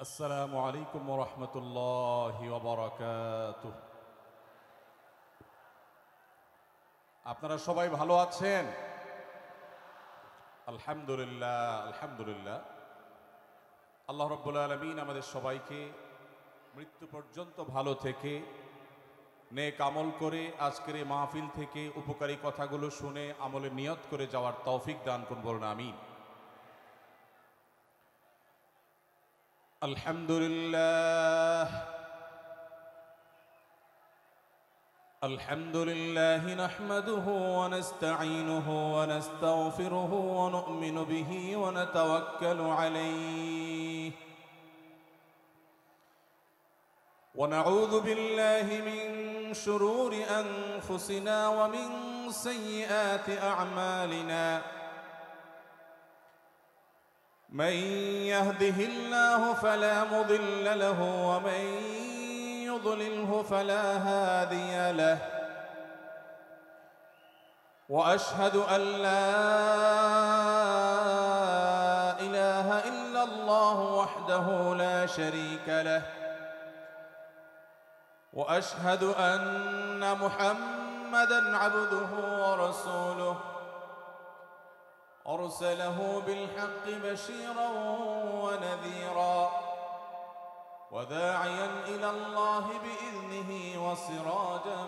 আসসালামু আলাইকুম ওয়া রাহমাতুল্লাহি ওয়া বারাকাতুহু। আপনারা সবাই ভালো আছেন? আলহামদুলিল্লাহ আলহামদুলিল্লাহ। আল্লাহ রাব্বুল আলামিন আমাদের সবাইকে মৃত্যু পর্যন্ত ভালো থেকে নেক আমল করে আজকের এই মাহফিল থেকে উপকারী কথাগুলো শুনে আমলে নিয়ত করে যাওয়ার তৌফিক দান করুন, বলুন আমিন। আলহামদুলিল্লাহ الحمد لله نحمده ونستعينه ونستغفره ونؤمن به ونتوكل عليه ونعوذ بالله من شرور أنفسنا ومن سيئات أعمالنا من يهده الله فلا مضل له ومن يضلله فلا هادي له وأشهد أن لا إله إلا الله وحده لا شريك له وأشهد أن محمدًا عبده ورسوله أرسله بالحق بشيرًا ونذيرًا وداعيا إلى الله بإذنه وسراجا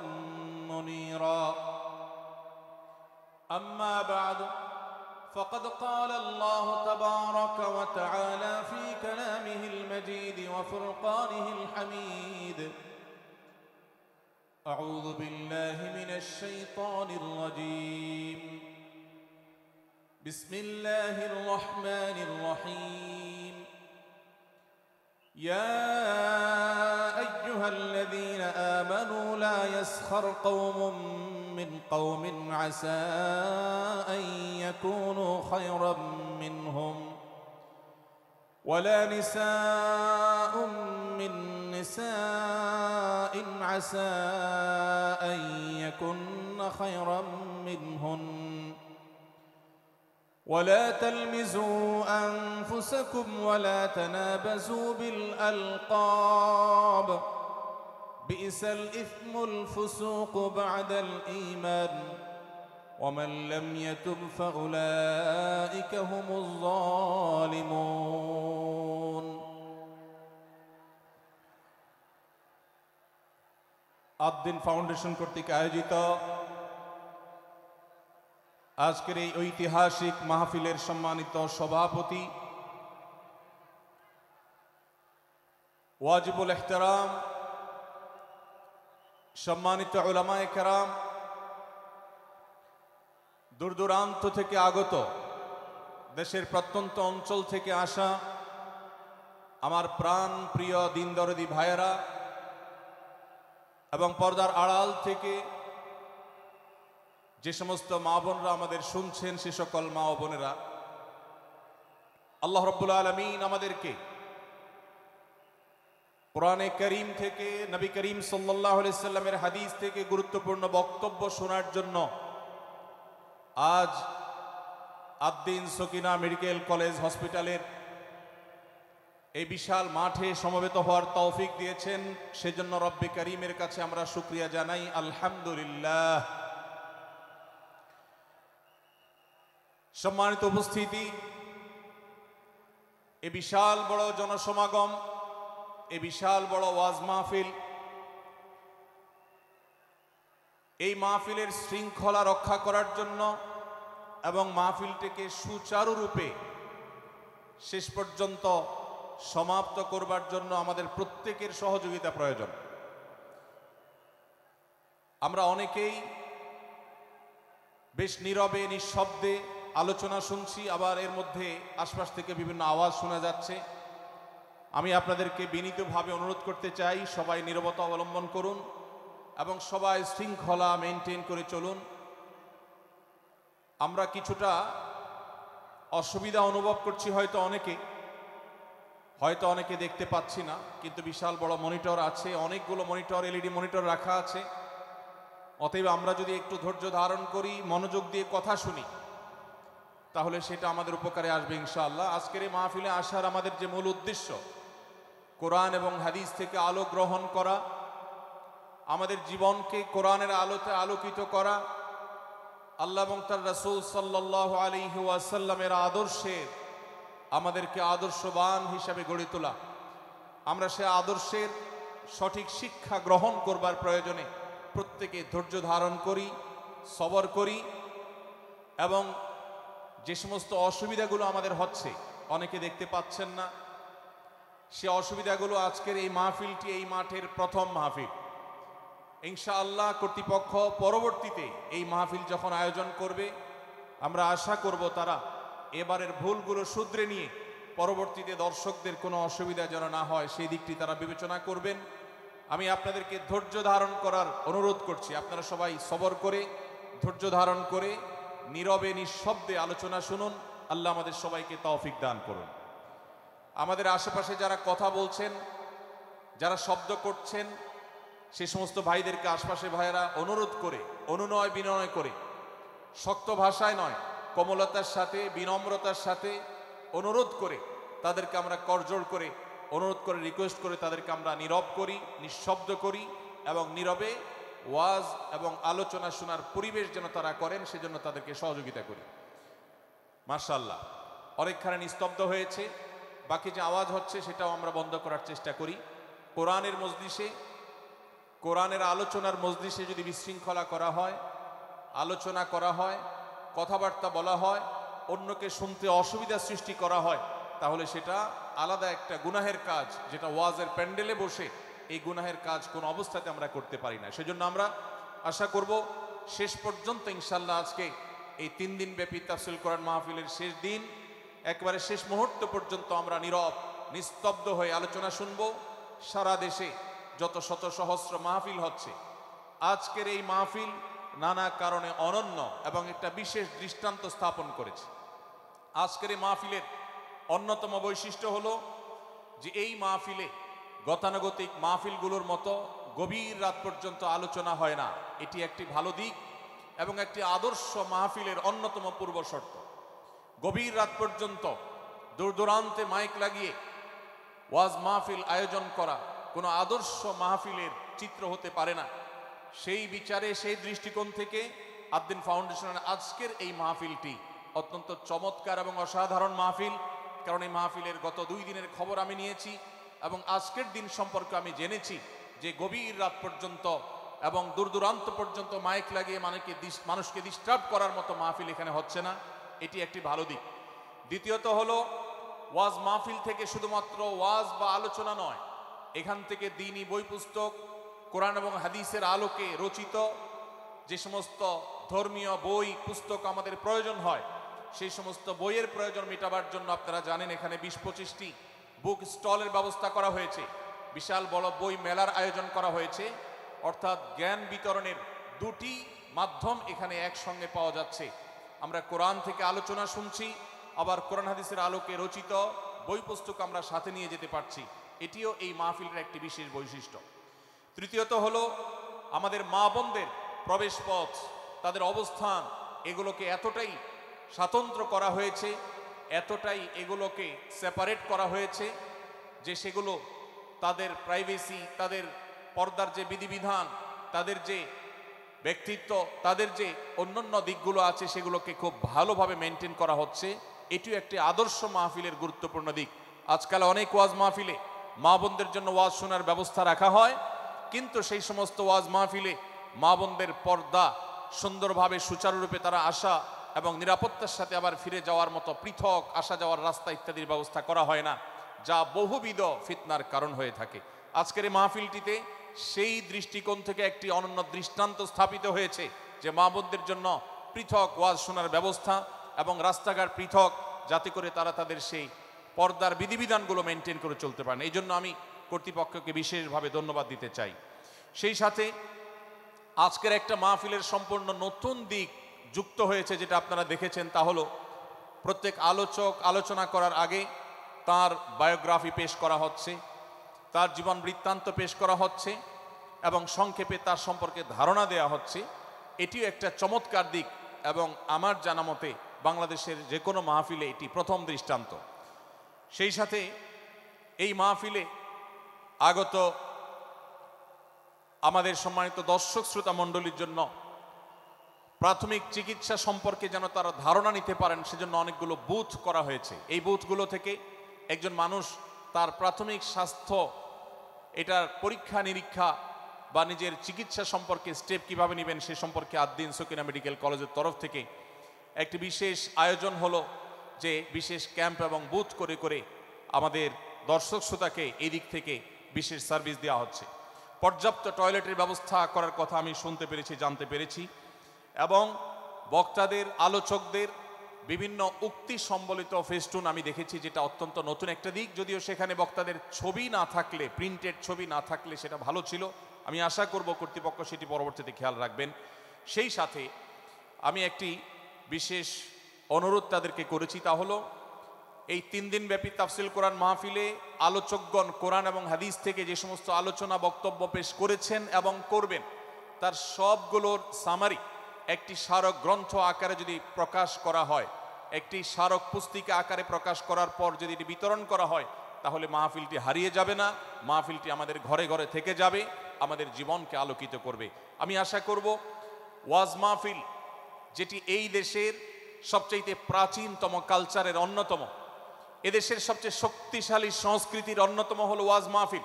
منيرا أما بعد فقد قال الله تبارك وتعالى في كلامه المجيد وفرقانه الحميد أعوذ بالله من الشيطان الرجيم بسم الله الرحمن الرحيم يا أيها الذين آمنوا لا يسخر قوم من قوم عسى أن يكونوا خيرا منهم ولا نساء من نساء عسى أن يكن خيرا منهن ولا تلمزوا أنفسكم ولا تنابزوا بالألقاب بئس الإثم الفسوق بعد الإيمان ومن لم يتب فأولئك هم الظالمون আদ-দ্বীন ফাউন্ডেশন কর্তৃক আয়োজিত আজকের এই ঐতিহাসিক মাহফিলের সম্মানিত সভাপতি ওয়াজিবুল ইহতিরাম সম্মানিত উলামায়ে কেরাম, দূর দূরান্ত থেকে আগত, দেশের প্রত্যন্ত অঞ্চল থেকে আসা আমার প্রাণ প্রিয় দিন দরদি ভাইয়েরা এবং পর্দার আড়াল থেকে যে সমস্ত মা বোনরা আমাদের শুনছেন, সে সকল মা ও বোনেরা, আল্লাহ রাব্বুল আলামিন আমাদেরকে কোরআনে কারীম থেকে, নবী করিম সাল্লাল্লাহু আলাইহি সাল্লামের হাদিস থেকে গুরুত্বপূর্ণ বক্তব্য শোনার জন্য আজ আদ-দ্বীন সকিনা মেডিকেল কলেজ হসপিটালের এই বিশাল মাঠে সমবেত হওয়ার তৌফিক দিয়েছেন। সেজন্য রব্বে কারীমের কাছে আমরা শুকরিয়া জানাই, আলহামদুলিল্লাহ। সম্মানিত উপস্থিতি, এ বিশাল বড় জনসমাগম, এ বিশাল বড় ওয়াজ মাহফিল, এই মাহফিলের শৃঙ্খলা রক্ষা করার জন্য এবং মাহফিলটিকে সুচারুরূপে শেষ পর্যন্ত সমাপ্ত করবার জন্য আমাদের প্রত্যেকের সহযোগিতা প্রয়োজন। আমরা অনেকেই বেশ নীরবে নিঃশব্দে আলোচনা শুনছি, আবার এর মধ্যে আশপাশ থেকে বিভিন্ন আওয়াজ শোনা যাচ্ছে। আমি আপনাদেরকে বিনীতভাবে অনুরোধ করতে চাই, সবাই নীরবতা অবলম্বন করুন এবং সবাই শৃঙ্খলা মেনটেন করে চলুন। আমরা কিছুটা অসুবিধা অনুভব করছি, হয়তো অনেকে দেখতে পাচ্ছি না, কিন্তু বিশাল বড় মনিটর আছে, অনেকগুলো মনিটর, এলইডি মনিটর রাখা আছে। অতএব আমরা যদি একটু ধৈর্য ধারণ করি, মনোযোগ দিয়ে কথা শুনি, তাহলে সেটা আমাদের উপকারে আসবে ইনশাআল্লাহ। আজকের এই মাহফিলে আসার আমাদের যে মূল উদ্দেশ্য, কোরআন এবং হাদিস থেকে আলো গ্রহণ করা, আমাদের জীবনকে কোরআনের আলোতে আলোকিত করা, আল্লাহ এবং তার রাসূল সাল্লাল্লাহু আলাইহি ওয়াসাল্লামের আদর্শে আমাদেরকে আদর্শবান হিসাবে গড়ে তোলা। আমরা সে আদর্শের সঠিক শিক্ষা গ্রহণ করবার প্রয়োজনে প্রত্যেকে ধৈর্য ধারণ করি, সবর করি, এবং যে সমস্ত অসুবিধাগুলো আমাদের হচ্ছে, অনেকে দেখতে পাচ্ছেন না, সে অসুবিধাগুলো আজকের এই মাহফিলটি এই মাঠের প্রথম মাহফিল। ইনশাআল্লাহ কর্তৃপক্ষ পরবর্তীতে এই মাহফিল যখন আয়োজন করবে, আমরা আশা করব তারা এবারের ভুলগুলো শুধরে নিয়ে পরবর্তীতে দর্শকদের কোনো অসুবিধা যেন না হয় সেই দিকটি তারা বিবেচনা করবেন। আমি আপনাদেরকে ধৈর্য ধারণ করার অনুরোধ করছি। আপনারা সবাই সবর করে, ধৈর্য ধারণ করে, নীরবে নিঃশব্দে আলোচনা শুনুন। আল্লাহ আমাদের সবাইকে তৌফিক দান করুন। আমাদের আশেপাশে যারা কথা বলছেন, যারা শব্দ করছেন, সে সমস্ত ভাইদেরকে আশপাশে ভাইয়েরা অনুরোধ করে, অনুনয় বিনয় করে, শক্ত ভাষায় নয়, কোমলতার সাথে, বিনম্রতার সাথে অনুরোধ করে তাদেরকে আমরা করজোড় করে, অনুরোধ করে, রিকোয়েস্ট করে তাদেরকে আমরা নীরব করি, নিঃশব্দ করি, এবং নীরবে ওয়াজ এবং আলোচনা শোনার পরিবেশ যেন তারা করেন সেজন্য তাদেরকে সহযোগিতা করি। মাশাআল্লাহ, অনেকখানি নিস্তব্ধ হয়েছে, বাকি যে আওয়াজ হচ্ছে সেটাও আমরা বন্ধ করার চেষ্টা করি। কোরআনের মজলিসে, কোরআনের আলোচনার মজলিসে যদি বিশৃঙ্খলা করা হয়, আলোচনা করা হয়, কথাবার্তা বলা হয়, অন্যকে শুনতে অসুবিধা সৃষ্টি করা হয়, তাহলে সেটা আলাদা একটা গুনাহের কাজ, যেটা ওয়াজের প্যান্ডেলে বসে এই গুনাহের কাজ কোন অবস্থাতে আমরা করতে পারি না। সেজন্য আমরা আশা করব শেষ পর্যন্ত ইনশাআল্লাহ আজকে এই 3 দিন ব্যাপী তাফসীর কোরআন মাহফিলের শেষ দিন, একেবারে শেষ মুহূর্ত পর্যন্ত আমরা নীরব নিস্তব্ধ হয়ে আলোচনা শুনব। সারা দেশে যত শত সহস্র মাহফিল হচ্ছে, আজকের এই মাহফিল নানা কারণে অনন্য এবং একটা বিশেষ দৃষ্টান্ত স্থাপন করেছে। আজকের এই মাহফিলের অন্যতম বৈশিষ্ট্য হলো যে এই মাহফিলে গতানুগতিক মাহফিলগুলোর মতো গভীর রাত পর্যন্ত আলোচনা হয় না। এটি একটি ভালো দিক এবং একটি আদর্শ মাহফিলের অন্যতম পূর্ব শর্ত। গভীর রাত পর্যন্ত দূর দূরান্তে মাইক লাগিয়ে ওয়াজ মাহফিল আয়োজন করা কোনো আদর্শ মাহফিলের চিত্র হতে পারে না। সেই বিচারে, সেই দৃষ্টিকোণ থেকে আদ্দিন ফাউন্ডেশনের আজকের এই মাহফিলটি অত্যন্ত চমৎকার এবং অসাধারণ মাহফিল। কারণ এই মাহফিলের গত 2 দিনের খবর আমি নিয়েছি এবং আজকের দিন সম্পর্কে আমি জেনেছি যে গভীর রাত পর্যন্ত এবং দূর দূরান্ত পর্যন্ত মাইক লাগিয়ে মানুষকে ডিস্টার্ব করার মতো মাহফিল এখানে হচ্ছে না। এটি একটি ভালো দিক। দ্বিতীয়ত হলো, ওয়াজ মাহফিল থেকে শুধুমাত্র ওয়াজ বা আলোচনা নয়, এখান থেকে দ্বীনি বই পুস্তক, কোরআন এবং হাদিসের আলোকে রচিত যে সমস্ত ধর্মীয় বই পুস্তক আমাদের প্রয়োজন হয়, সেই সমস্ত বইয়ের প্রয়োজন মেটাবার জন্য আপনারা জানেন এখানে 20-25টি বুক স্টলের ব্যবস্থা করা হয়েছে। বিশাল বড় বই মেলার আয়োজন করা হয়েছে। অর্থাৎ জ্ঞান বিতরণের 2টি মাধ্যম এখানে একসঙ্গে পাওয়া যাচ্ছে। আমরা কোরআন থেকে আলোচনা শুনছি, আবার কোরআন হাদিসের আলোকে রচিত বই পুস্তক আমরা সাথে নিয়ে যেতে পারছি। এটিও এই মাহফিলের একটি বিশেষ বৈশিষ্ট্য। তৃতীয়ত হলো, আমাদের মা বোনদের প্রবেশ পথ, তাদের অবস্থান, এগুলোকে এতটাই স্বাতন্ত্র্য করা হয়েছে, এতটাই এগুলোকে সেপারেট করা হয়েছে যে সেগুলো তাদের প্রাইভেসি, তাদের পর্দার যে বিধিবিধান, তাদের যে ব্যক্তিত্ব, তাদের যে অন্যান্য দিকগুলো আছে সেগুলোকে খুব ভালোভাবে মেনটেন করা হচ্ছে। এটিও একটি আদর্শ মাহফিলের গুরুত্বপূর্ণ দিক। আজকাল অনেক ওয়াজ মাহফিলে মা বোনদের জন্য ওয়াজ শোনার ব্যবস্থা রাখা হয়, কিন্তু সেই সমস্ত ওয়াজ মাহফিলে মা বোনদের পর্দা সুন্দরভাবে সুচারুরূপে তারা আসা এবং নিরাপত্তার সাথে আবার ফিরে যাওয়ার মতো পৃথক আসা যাওয়ার রাস্তা ইত্যাদির ব্যবস্থা করা হয় না, যা বহুবিধ ফিতনার কারণ হয়ে থাকে। আজকের এই মাহফিলটিতে সেই দৃষ্টিকোণ থেকে একটি অনন্য দৃষ্টান্ত স্থাপিত হয়েছে যে মা বোনদের জন্য পৃথক ওয়াজ শোনার ব্যবস্থা এবং রাস্তাঘাট পৃথক, যাতে করে তারা তাদের সেই পর্দার বিধিবিধানগুলো মেনটেন করে চলতে পারেন। এই জন্য আমি কর্তৃপক্ষকে বিশেষভাবে ধন্যবাদ দিতে চাই। সেই সাথে আজকের একটা মাহফিলের সম্পূর্ণ নতুন দিক যুক্ত হয়েছে, যেটা আপনারা দেখেছেন, তা হলো প্রত্যেক আলোচক আলোচনা করার আগে তার বায়োগ্রাফি পেশ করা হচ্ছে, তার জীবন বৃত্তান্ত পেশ করা হচ্ছে এবং সংক্ষেপে তার সম্পর্কে ধারণা দেওয়া হচ্ছে। এটিও একটা চমৎকার দিক এবং আমার জানা মতে বাংলাদেশের যে কোনো মাহফিলে এটি প্রথম দৃষ্টান্ত। সেই সাথে এই মাহফিলে আগত আমাদের সম্মানিত দর্শক শ্রোতা মণ্ডলীর জন্য প্রাথমিক চিকিৎসা সম্পর্কে যেন তারা ধারণা নিতে পারেন সেজন্য অনেকগুলো বুথ করা হয়েছে। এই বুথগুলো থেকে একজন মানুষ তার প্রাথমিক স্বাস্থ্য এটার পরীক্ষা নিরীক্ষা বা নিজের চিকিৎসা সম্পর্কে স্টেপ কিভাবে নেবেন সে সম্পর্কে আদ্দিন সকিনা মেডিকেল কলেজের তরফ থেকে একটি বিশেষ আয়োজন হলো, যে বিশেষ ক্যাম্প এবং বুথ করে করে আমাদের দর্শক শ্রোতাকে এই দিক থেকে বিশেষ সার্ভিস দেওয়া হচ্ছে। পর্যাপ্ত টয়লেটের ব্যবস্থা করার কথা আমি শুনতে পেরেছি, জানতে পেরেছি, এবং বক্তাদের আলোচকদের বিভিন্ন উক্তি সম্বলিত ফেস্টুন আমি দেখেছি, যেটা অত্যন্ত নতুন একটা দিক। যদিও সেখানে বক্তাদের ছবি না থাকলে, প্রিন্টেড ছবি না থাকলে সেটা ভালো ছিল। আমি আশা করব কর্তৃপক্ষ সেটি পরবর্তীতে খেয়াল রাখবেন। সেই সাথে আমি একটি বিশেষ অনুরোধ তাদেরকে করেছি, তা হলো এই 3 দিন ব্যাপী তাফসিল কোরআন মাহফিলে আলোচকগণ কোরআন এবং হাদিস থেকে যে সমস্ত আলোচনা বক্তব্য পেশ করেছেন এবং করবেন তার সবগুলোর সামারি একটি স্মারক গ্রন্থ আকারে যদি প্রকাশ করা হয়, একটি স্মারক পুস্তিকা আকারে প্রকাশ করার পর যদি এটি বিতরণ করা হয়, তাহলে মাহফিলটি হারিয়ে যাবে না, মাহফিলটি আমাদের ঘরে ঘরে থেকে যাবে, আমাদের জীবনকে আলোকিত করবে। আমি আশা করব ওয়াজ মাহফিল, যেটি এই দেশের সবচেয়ে প্রাচীনতম কালচারের অন্যতম, এদেশের সবচেয়ে শক্তিশালী সংস্কৃতির অন্যতম হলো ওয়াজ মাহফিল।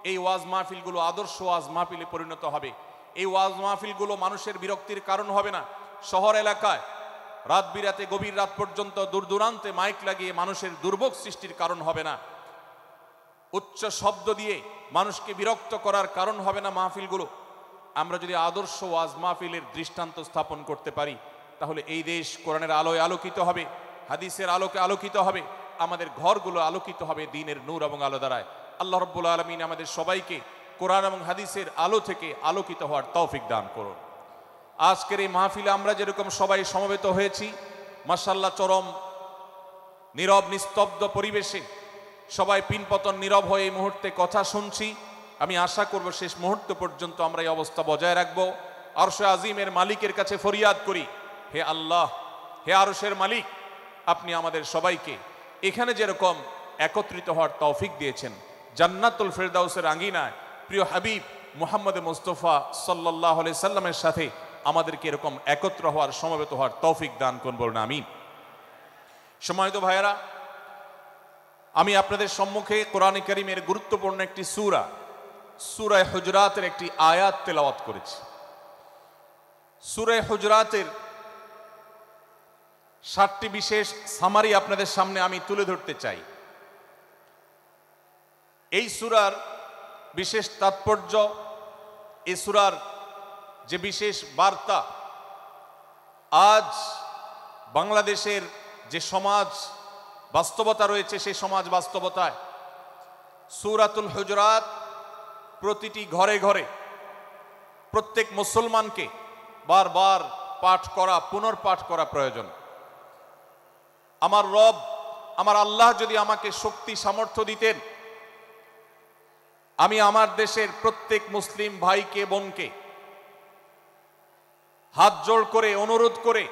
এই ওয়াজ মাহফিলগুলো আদর্শ ওয়াজ মাহফিলে পরিণত হবে। এই ওয়াজ মাহফিলগুলো মানুষের বিরক্তির কারণ হবে না। শহর এলাকায় রাত বিরাতে গভীর রাত পর্যন্ত দূর দূরান্তে মাইক লাগিয়ে মানুষের দুর্ভোগ সৃষ্টির কারণ হবে না। উচ্চ শব্দ দিয়ে মানুষকে বিরক্ত করার কারণ হবে না মাহফিলগুলো। আমরা যদি আদর্শ ওয়াজ মাহফিলের দৃষ্টান্ত স্থাপন করতে পারি, তাহলে এই দেশ কোরআনের আলোয় আলোকিত হবে, হাদিসের আলোকে আলোকিত হবে, আমাদের ঘরগুলো আলোকিত হবে দ্বীনের নূর এবং আলো দ্বারায়। আল্লাহ রাব্বুল আলামিন আমাদের সবাইকে কোরআন এবং হাদিসের আলো থেকে আলোকিত হওয়ার তৌফিক দান করুন। আজকের এই মাহফিলে আমরা যেরকম সবাই সমবেত হয়েছি, মাশাআল্লাহ চরম নীরব নিস্তব্ধ পরিবেশে সবাই পিনপতন নীরব হয়ে এই মুহূর্তে কথা শুনছি। আমি আশা করব শেষ মুহূর্ত পর্যন্ত আমরা এই অবস্থা বজায় রাখব। আরশে আজিমের মালিকের কাছে ফরিয়াদ করি, হে আল্লাহ, হে আরশের মালিক, আপনি আমাদের সবাইকে এখানে যেরকম একত্রিত হওয়ার তৌফিক দিয়েছেন, জান্নাতুল ফেরদাউসের আঙ্গিনায় প্রিয় হাবিব মুহাম্মদ মুস্তাফা সাল্লাল্লাহু আলাইহি সাল্লামের সাথে আমাদেরকে এরকম একত্র হওয়ার, সমবেত হওয়ার তৌফিক দান করুন, বলুন আমিন। সম্মানিত ভাইয়েরা, আমি আপনাদের সম্মুখে কোরআনে কারীমের গুরুত্বপূর্ণ একটি সূরা, সূরা হুজরাতের একটি আয়াত তেলাওয়াত করেছি। সূরা হুজরাতের 7টি বিশেষ সামারি আপনাদের সামনে আমি তুলে ধরতে চাই। এই সূরার বিশেষ তাৎপর্য, এই সূরার যে বিশেষ বার্তা, আজ বাংলাদেশের যে সমাজ বাস্তবতা রয়েছে, সেই সমাজ বাস্তবতায় সূরাতুল হুজরাত প্রতিটি ঘরে ঘরে প্রত্যেক মুসলমানকে বারবার পাঠ করা, পুনর্পাঠ করা প্রয়োজন। আমার রব, আমার আল্লাহ যদি আমাকে শক্তি সামর্থ্য দিতেন, আমি আমার দেশের প্রত্যেক মুসলিম ভাইকে বোনকে হাত জোড় করে, অনুরোধ করে,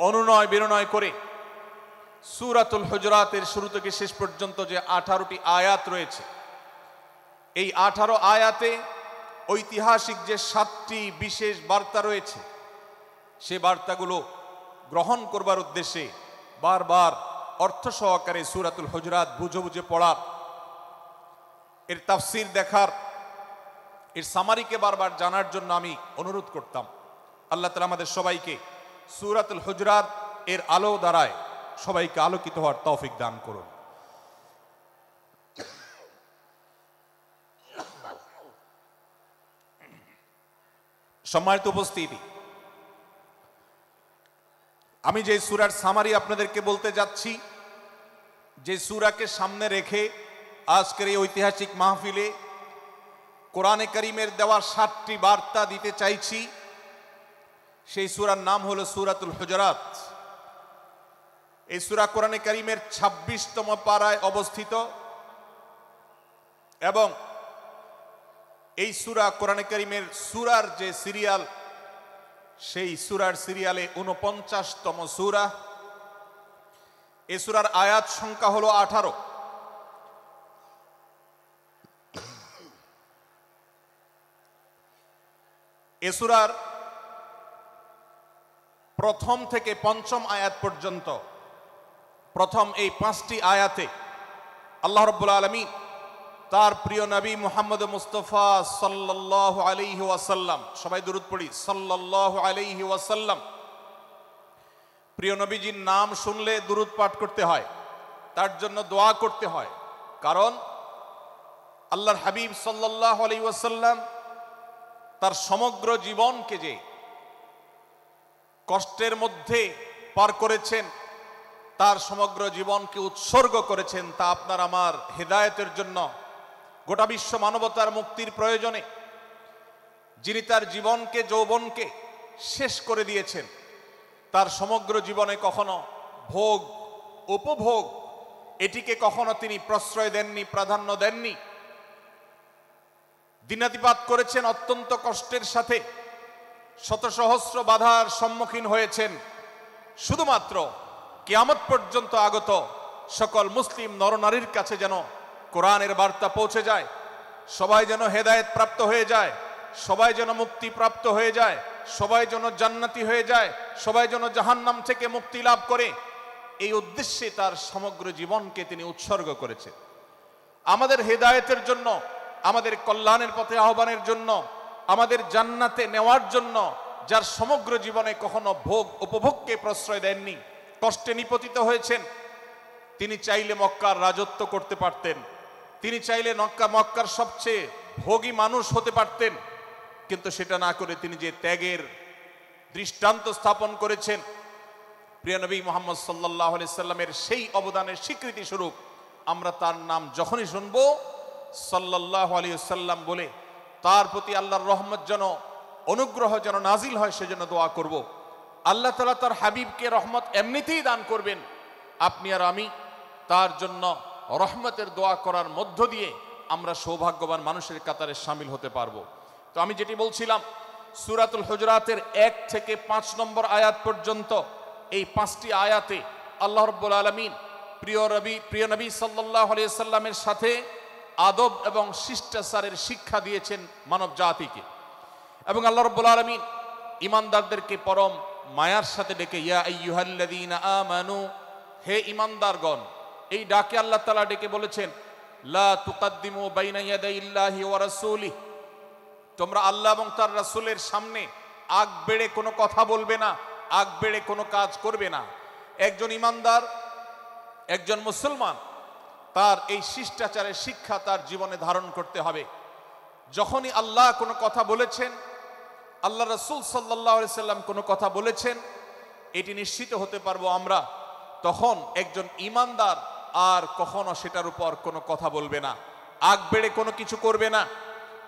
অনুনয় বিনয় করে সূরাতুল হুজরাতের শুরু থেকে শেষ পর্যন্ত যে 18টি আয়াত রয়েছে, এই 18 আয়াতে ঐতিহাসিক যে 7টি বিশেষ বার্তা রয়েছে, সে বার্তাগুলো গ্রহণ করবার উদ্দেশ্যে বারবার অর্থ সহকারে সূরাতুল হুজরাত বুঝে বুঝে পড়ার, এর তাফসীর দেখার, এর সামারিকে বারবার জানার জন্য আমি অনুরোধ করতাম। আল্লাহ তাআলা আমাদের সবাইকে সূরাতুল হুজরাত এর আলো দ্বারায় সবাইকে আলোকিত হওয়ার তৌফিক দান করুন। সম্মানিত উপস্থিতি, আমি যে সূরার সামারি আপনাদেরকে বলতে যাচ্ছি, যে সূরাকে সামনে রেখে আজকের এই ঐতিহাসিক মাহফিলে কোরআনে কারীমের দেওয়া 7টি বার্তা দিতে চাইছি, সেই সূরার নাম হলো সূরাতুল হুজরাত। এই সূরা কোরআনে কারীমের 26তম পারায় অবস্থিত এবং এই সূরা কোরআনে কারীমের সূরার যে সিরিয়াল, সেই সূরার সিরিয়ালে 49তম সূরা। এই সূরার আয়াত সংখ্যা হলো 18। এ সূরার প্রথম থেকে পঞ্চম আয়াত পর্যন্ত প্রথম এই 5টি আয়াতে আল্লাহ রাব্বুল আলামিন তার প্রিয় নবী মুহাম্মদ মুস্তাফা সাল্লাল্লাহু আলাইহি ওয়াসাল্লাম, সবাই দুরূদ পড়ি, সাল্লাল্লাহু আলাইহি ওয়াসাল্লাম, প্রিয় নবীজির নাম শুনলে দুরূদ পাঠ করতে হয়, তার জন্য দোয়া করতে হয়। কারণ আল্লাহর হাবিব সাল্লাল্লাহু আলাইহি ওয়াসাল্লাম তার সমগ্র জীবনকে যে কষ্টের মধ্যে পার করেছেন, তার সমগ্র জীবনকে উৎসর্গ করেছেন, তা আপনার আমার হেদায়েতের জন্য, গোটা বিশ্ব মানবতার মুক্তির প্রয়োজনে। যিনি তার জীবনকে, যৌবনকে শেষ করে দিয়েছেন, তার সমগ্র জীবনে কখনো ভোগ, উপভোগ এটিকে কখনো তিনি প্রশ্রয় দেননি, প্রাধান্য দেননি। দিনাতিপাত করেছেন অত্যন্ত কষ্টের সাথে, শত সহস্র বাধার সম্মুখীন হয়েছেন, শুধুমাত্র কিয়ামত পর্যন্ত আগত সকল মুসলিম নরনারীর কাছে যেন কোরআনের বার্তা পৌঁছে যায়, সবাই যেন হেদায়েত প্রাপ্ত হয়ে যায়, সবাই যেন মুক্তি প্রাপ্ত হয়ে যায়, সবাই যেন জান্নাতি হয়ে যায়, সবাই যেন জাহান্নাম থেকে মুক্তি লাভ করে, এই উদ্দেশ্যে তার সমগ্র জীবনকে তিনি উৎসর্গ করেছেন। আমাদের হেদায়েতের জন্য, আমাদের কল্যাণের পথে আহ্বানের জন্য, আমাদের জান্নাতে নেওয়ার জন্য, যার সমগ্র জীবনে কখনো ভোগ উপভোগকে প্রশ্রয় দেননি, কষ্টে নিপতিত হয়েছেন। তিনি চাইলে মক্কার রাজত্ব করতে পারতেন, তিনি চাইলে মক্কার সবচেয়ে ভোগী মানুষ হতে পারতেন, কিন্তু সেটা না করে তিনি যে ত্যাগের দৃষ্টান্ত স্থাপন করেছেন, প্রিয় নবী মুহাম্মদ সাল্লাল্লাহু আলাইহি সাল্লামের সেই অবদানের স্বীকৃতি স্বরূপ আমরা তার নাম যখনই শুনবো সাল্লাল্লাহু আলাইহি সাল্লাম বলে তার প্রতি আল্লাহর রহমত যেন, অনুগ্রহ যেন নাজিল হয় সেজন্য দোয়া করব। আল্লাহ তাআলা তার হাবিবকে রহমত এমনিতেই দান করবেন, আপনি আর আমি তার জন্য রহমতের দোয়া করার মধ্য দিয়ে আমরা সৌভাগ্যবান মানুষের কাতারে শামিল হতে পারবো। তো আমি যেটি বলছিলাম, সূরাতুল হুজুরাতের 1 থেকে 5 নম্বর আয়াত পর্যন্ত এই 5টি আয়াতে আল্লাহ রাব্বুল আলামিন প্রিয় নবী সাল্লাল্লাহু আলাইহি সাল্লামের সাথে আদব এবং শিষ্টাচারের শিক্ষা দিয়েছেন মানব জাতিকে। এবং আল্লাহ রাব্বুল আলামিন ঈমানদারদেরকে পরম মায়ার সাথে ডেকে, ইয়া আইয়ুহাল্লাযীনা আমানু, হে ঈমানদারগণ, এই ডাকে আল্লাহ তাআলা ডেকে বলেছেন, লা তুকাদ্দিমু বাইনা ইয়াদাইল্লাহি ওয়া রাসূলিহি, তোমরা আল্লাহ এবং তার রাসূলের সামনে আগ বেড়ে কোনো কথা বলবে না, আগ বেড়ে কোনো কাজ করবে না। একজন ঈমানদার, একজন মুসলমান, তার এই শিষ্টাচারের শিক্ষা তার জীবনে ধারণ করতে হবে। যখনই আল্লাহ কোনো কথা বলেছেন, আল্লাহ রাসূল সাল্লাল্লাহু আলাইহি সাল্লাম কোনো কথা বলেছেন, এটি নিশ্চিত হতে পারবো আমরা, তখন একজন ঈমানদার আর কখনো সেটার উপর কোনো কথা বলবে না, আগ বেড়ে কোনো কিছু করবে না,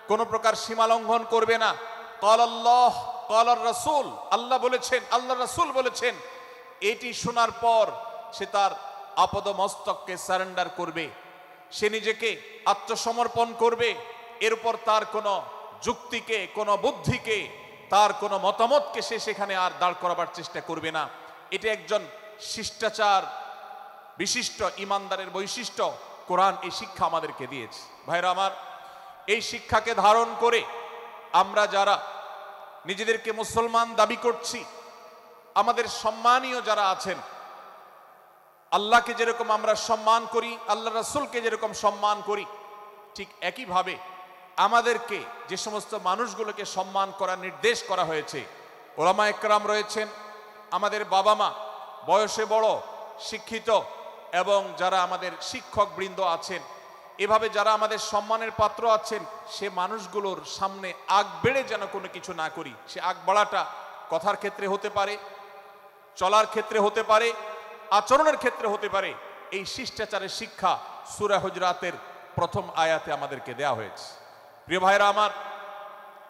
কোনো প্রকার সীমা লঙ্ঘন করবে না। ক্বাল আল্লাহ ক্বাল রাসূল, আল্লাহ বলেছেন, আল্লাহ রাসূল বলেছেন, এটি শোনার পর সে তার আপদমস্তককে সারেন্ডার করবে, সে নিজেকে আত্মসমর্পণ করবে। এরপর তার কোনো যুক্তিকে, কোনো বুদ্ধিকে, তার কোনো মতামতকে সে সেখানে আর দাঁড় করাবার চেষ্টা করবে না। এটা একজন শিষ্টাচার বিশিষ্ট ঈমানদারের বৈশিষ্ট্য। কোরআন এই শিক্ষা আমাদেরকে দিয়েছে। ভাইরা আমার, এই শিক্ষাকে ধারণ করে আমরা যারা নিজেদেরকে মুসলমান দাবি করছি, আমাদের সম্মানীয় যারা আছেন, আল্লাহকে যেরকম আমরা সম্মান করি, আল্লাহ রাসূলকে যেরকম সম্মান করি, ঠিক একইভাবে আমাদেরকে যে সমস্ত মানুষগুলোকে সম্মান করার নির্দেশ করা হয়েছে, ওলামা একরাম রয়েছেন, আমাদের বাবা মা, বয়সে বড়, শিক্ষিত, এবং যারা আমাদের শিক্ষক বৃন্দ আছেন, এভাবে যারা আমাদের সম্মানের পাত্র আছেন, সে মানুষগুলোর সামনে আগ বেড়ে যেন কোনো কিছু না করি। সে আগ বাড়াটা কথার ক্ষেত্রে হতে পারে, চলার ক্ষেত্রে হতে পারে, আচরণের ক্ষেত্রে হতে পারে। এই শিষ্টাচারের শিক্ষা সূরা হুজুরাতের প্রথম আয়াতে আমাদেরকে দেয়া হয়েছে। প্রিয় ভাইরা আমার,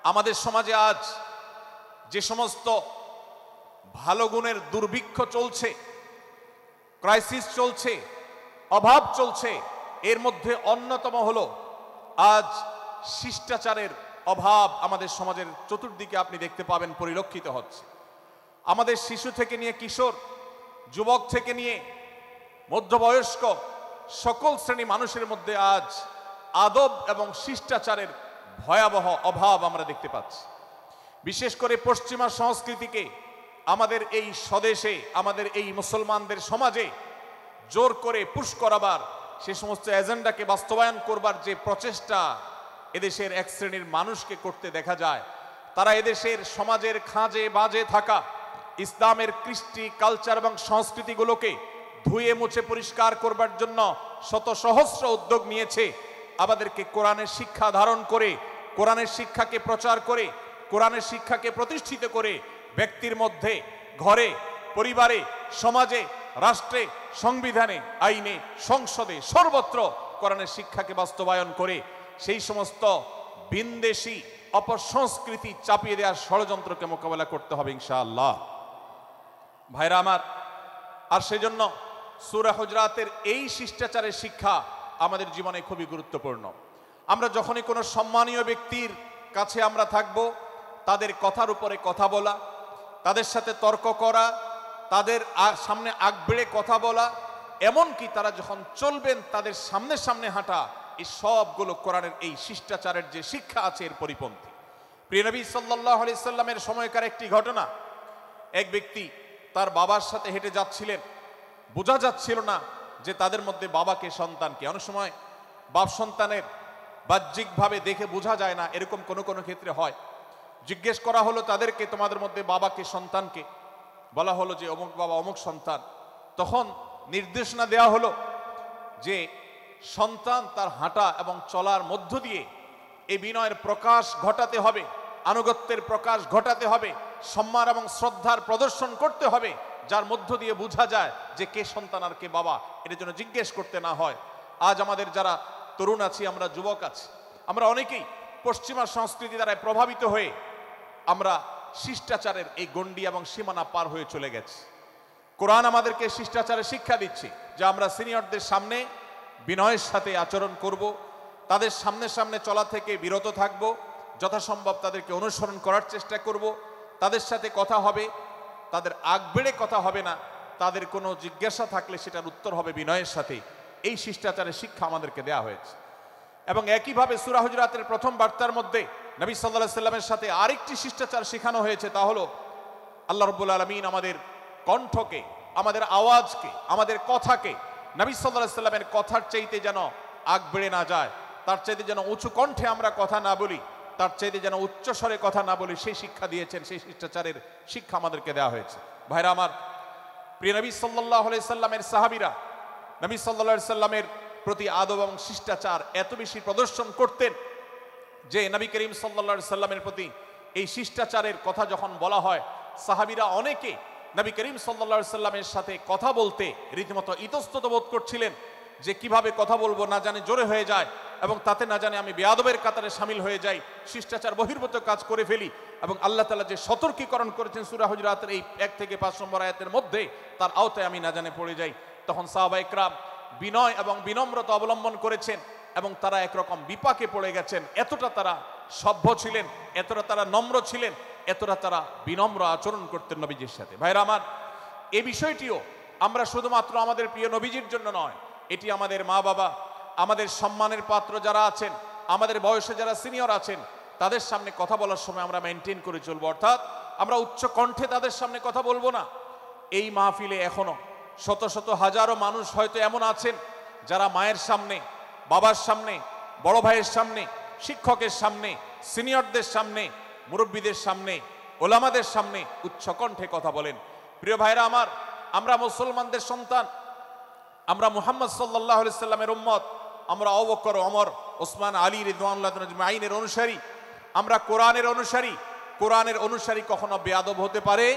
আমাদের সমাজে আজ যে সমস্ত ভালো গুণের দুর্ভিক্ষ চলছে, ক্রাইসিস চলছে, অভাব চলছে, এর মধ্যে অন্যতম হলো আজ শিষ্টাচারের অভাব। আমাদের সমাজের চতুর্দিকে আপনি দেখতে পাবেন পরিলক্ষিত হচ্ছে। আমাদের শিশু থেকে নিয়ে কিশোর, যুবক থেকে নিয়ে মধ্যবয়স্ক, সকল শ্রেণী মানুষের মধ্যে আজ আদব এবং শিষ্টাচারের ভয়াবহ অভাব আমরা দেখতে পাচ্ছি। বিশেষ করে পশ্চিমা সংস্কৃতিকে আমাদের এই স্বদেশে, আমাদের এই মুসলমানদের সমাজে জোর করে পুশ করাবার, সে সমস্ত এজেন্ডাকে বাস্তবায়ন করবার যে প্রচেষ্টা এদেশের এক শ্রেণীর মানুষকে করতে দেখা যায়, তারা এদেশের সমাজের খাঁজে বাজে থাকা ইসলামের কৃষ্টি, কালচার এবং সংস্কৃতিগুলোকে ধুয়ে মুছে পরিষ্কার করবার জন্য শত সহস্র উদ্যোগ নিয়েছে। আমাদেরকে কোরআনের শিক্ষা ধারণ করে, কোরআনের শিক্ষাকে প্রচার করে, কোরআনের শিক্ষাকে প্রতিষ্ঠিত করে ব্যক্তির মধ্যে, ঘরে, পরিবারে, সমাজে, রাষ্ট্রে, সংবিধানে, আইনে, সংসদে, সর্বত্র কোরআনের শিক্ষাকে বাস্তবায়ন করে সেই সমস্ত ভিনদেশী অপসংস্কৃতি চাপিয়ে দেওয়ার ষড়যন্ত্রকে মোকাবেলা করতে হবে ইনশাআল্লাহ। ভাইরা আমার, আর সেজন্য সূরা হুজরাতের এই শিষ্টাচারের শিক্ষা আমাদের জীবনে খুবই গুরুত্বপূর্ণ। আমরা যখনই কোনো সম্মানীয় ব্যক্তির কাছে আমরা থাকব, তাদের কথার উপরে কথা বলা, তাদের সাথে তর্ক করা, তাদের সামনে আগ বেড়ে কথা বলা, এমনকি তারা যখন চলবেন তাদের সামনে সামনে হাঁটা, এই সবগুলো কোরআনের এই শিষ্টাচারের যে শিক্ষা আছে এর পরিপন্থী। প্রিয় নবী সাল্লাল্লাহু আলাইহি সাল্লামের সময়কার একটি ঘটনা, এক ব্যক্তি তার বাবার সাথে হেঁটে যাচ্ছিলেন, বোঝা যাচ্ছিল না যে তাদের মধ্যে বাবাকে সন্তানকে। অনেক সময় বাপ সন্তানের বাহ্যিকভাবে দেখে বোঝা যায় না, এরকম কোনো কোনো ক্ষেত্রে হয়। জিজ্ঞেস করা হলো তাদেরকে, তোমাদের মধ্যে বাবাকে সন্তানকে? বলা হলো যে অমুক বাবা, অমুক সন্তান। তখন নির্দেশনা দেওয়া হলো যে সন্তান তার হাঁটা এবং চলার মধ্য দিয়ে এই বিনয়ের প্রকাশ ঘটাতে হবে, আনুগত্যের প্রকাশ ঘটাতে হবে, সম্মান এবং শ্রদ্ধার প্রদর্শন করতে হবে, যার মধ্য দিয়ে বোঝা যায় যে কে সন্তান আর কে বাবা, এটার জন্য জিজ্ঞেস করতে না হয়। আজ আমাদের যারা তরুণ আছি, আমরা যুবক আছি, আমরা অনেকেই পশ্চিমা সংস্কৃতি দ্বারা প্রভাবিত হয়ে আমরা শিষ্টাচারের এই গণ্ডি এবং সীমানা পার হয়ে চলে গেছি। কোরআন আমাদেরকে শিষ্টাচারের শিক্ষা দিচ্ছে যে আমরা সিনিয়রদের সামনে বিনয়ের সাথে আচরণ করব, তাদের সামনে সামনে চলা থেকে বিরত থাকব, যথাসম্ভব তাদেরকে অনুসরণ করার চেষ্টা করব, তাদের সাথে কথা হবে, তাদের আগ বেড়ে কথা হবে না, তাদের কোনো জিজ্ঞাসা থাকলে সেটার উত্তর হবে বিনয়ের সাথে। এই শিষ্টাচারের শিক্ষা আমাদেরকে দেয়া হয়েছে। এবং একইভাবে সূরা হুজরাতের প্রথম বার্তার মধ্যে নবী সাল্লাল্লাহু আলাইহি সাল্লামের সাথে আরেকটি শিষ্টাচার শেখানো হয়েছে, তা হলো আল্লাহ রাব্বুল আলামিন আমাদের কণ্ঠকে, আমাদের আওয়াজকে, আমাদের কথাকে নবী সাল্লাল্লাহু আলাইহি সাল্লামের কথার চাইতে যেন আগ বেড়ে না যায়, তার চাইতে যেন উঁচু কণ্ঠে আমরা কথা না বলি, তার চাইতে যেন উচ্চ স্বরে কথা না বলি, সেই শিক্ষা দিয়েছেন, সেই শিষ্টাচারের শিক্ষা আমাদেরকে দেওয়া হয়েছে। ভাইরা আমার, প্রিয় নবী সাল্লাল্লাহু আলাইহি সাল্লামের সাহাবীরা নবী সাল্লাল্লাহু আলাইহি সাল্লামের প্রতি আদব এবং শিষ্টাচার এত বেশি প্রদর্শন করতেন যে নবী করিম সাল্লাল্লাহু আলাইহি সাল্লামের প্রতি এই শিষ্টাচারের কথা যখন বলা হয়, সাহাবীরা অনেকে নবী করিম সাল্লাল্লাহু আলাইহি সাল্লামের সাথে কথা বলতে রীতিমতো ইতস্তত বোধ করছিলেন যে কিভাবে কথা বলবো, না জানে জোরে হয়ে যায় এবং তাতে না জানে আমি বেয়াদবের কাতারে শামিল হয়ে যাই, শিষ্টাচার বহির্ভূত কাজ করে ফেলি। এবং আল্লাহ তাআলা যে সতর্কীকরণ করেছেন সূরা হুজরাতের এই 1 থেকে 5 নম্বর আয়াতের মধ্যে, তার আওতায় আমি না জানে পড়ে যাই। তখন সাহাবা ইকরাম বিনয় এবং বিনম্রতা অবলম্বন করেছেন এবং তারা একরকম বিপাকে পড়ে গেছেন। এতটা তারা সভ্য ছিলেন, এতটা তারা নম্র ছিলেন, এতটা তারা বিনম্র আচরণ করতেন নবীজির সাথে। ভাইরা আমার, এই বিষয়টিও আমরা শুধুমাত্র আমাদের প্রিয় নবীজির জন্য নয়, এটি আমাদের মা বাবা, আমাদের সম্মানের পাত্র যারা আছেন, আমাদের বয়সে যারা সিনিয়র আছেন, তাদের সামনে কথা বলার সময় আমরা মেনটেন করে চলবো। অর্থাৎ আমরা উচ্চ কণ্ঠে তাদের সামনে কথা বলবো না। এই মাহফিলে এখনো শত শত হাজারো মানুষ হয়তো এমন আছেন যারা মায়ের সামনে, বাবার সামনে, বড় ভাইয়ের সামনে, শিক্ষকের সামনে, সিনিয়রদের সামনে, মুরব্বীদের সামনে, ওলামাদের সামনে উচ্চ কণ্ঠে কথা বলেন। প্রিয় ভাইরা আমার, আমরা মুসলমানদের সন্তান, আমরা মুহাম্মদ সাল্লাল্লাহু আলাইহি সাল্লামের উম্মত, আমরা আবু বকর, ওমর, ওসমান, আলী রাদিয়াল্লাহু আজমাইনের অনুসারী, আমরা কোরআনের অনুসারী। কোরআনের অনুসারী কখনো বেয়াদব হতে পারে?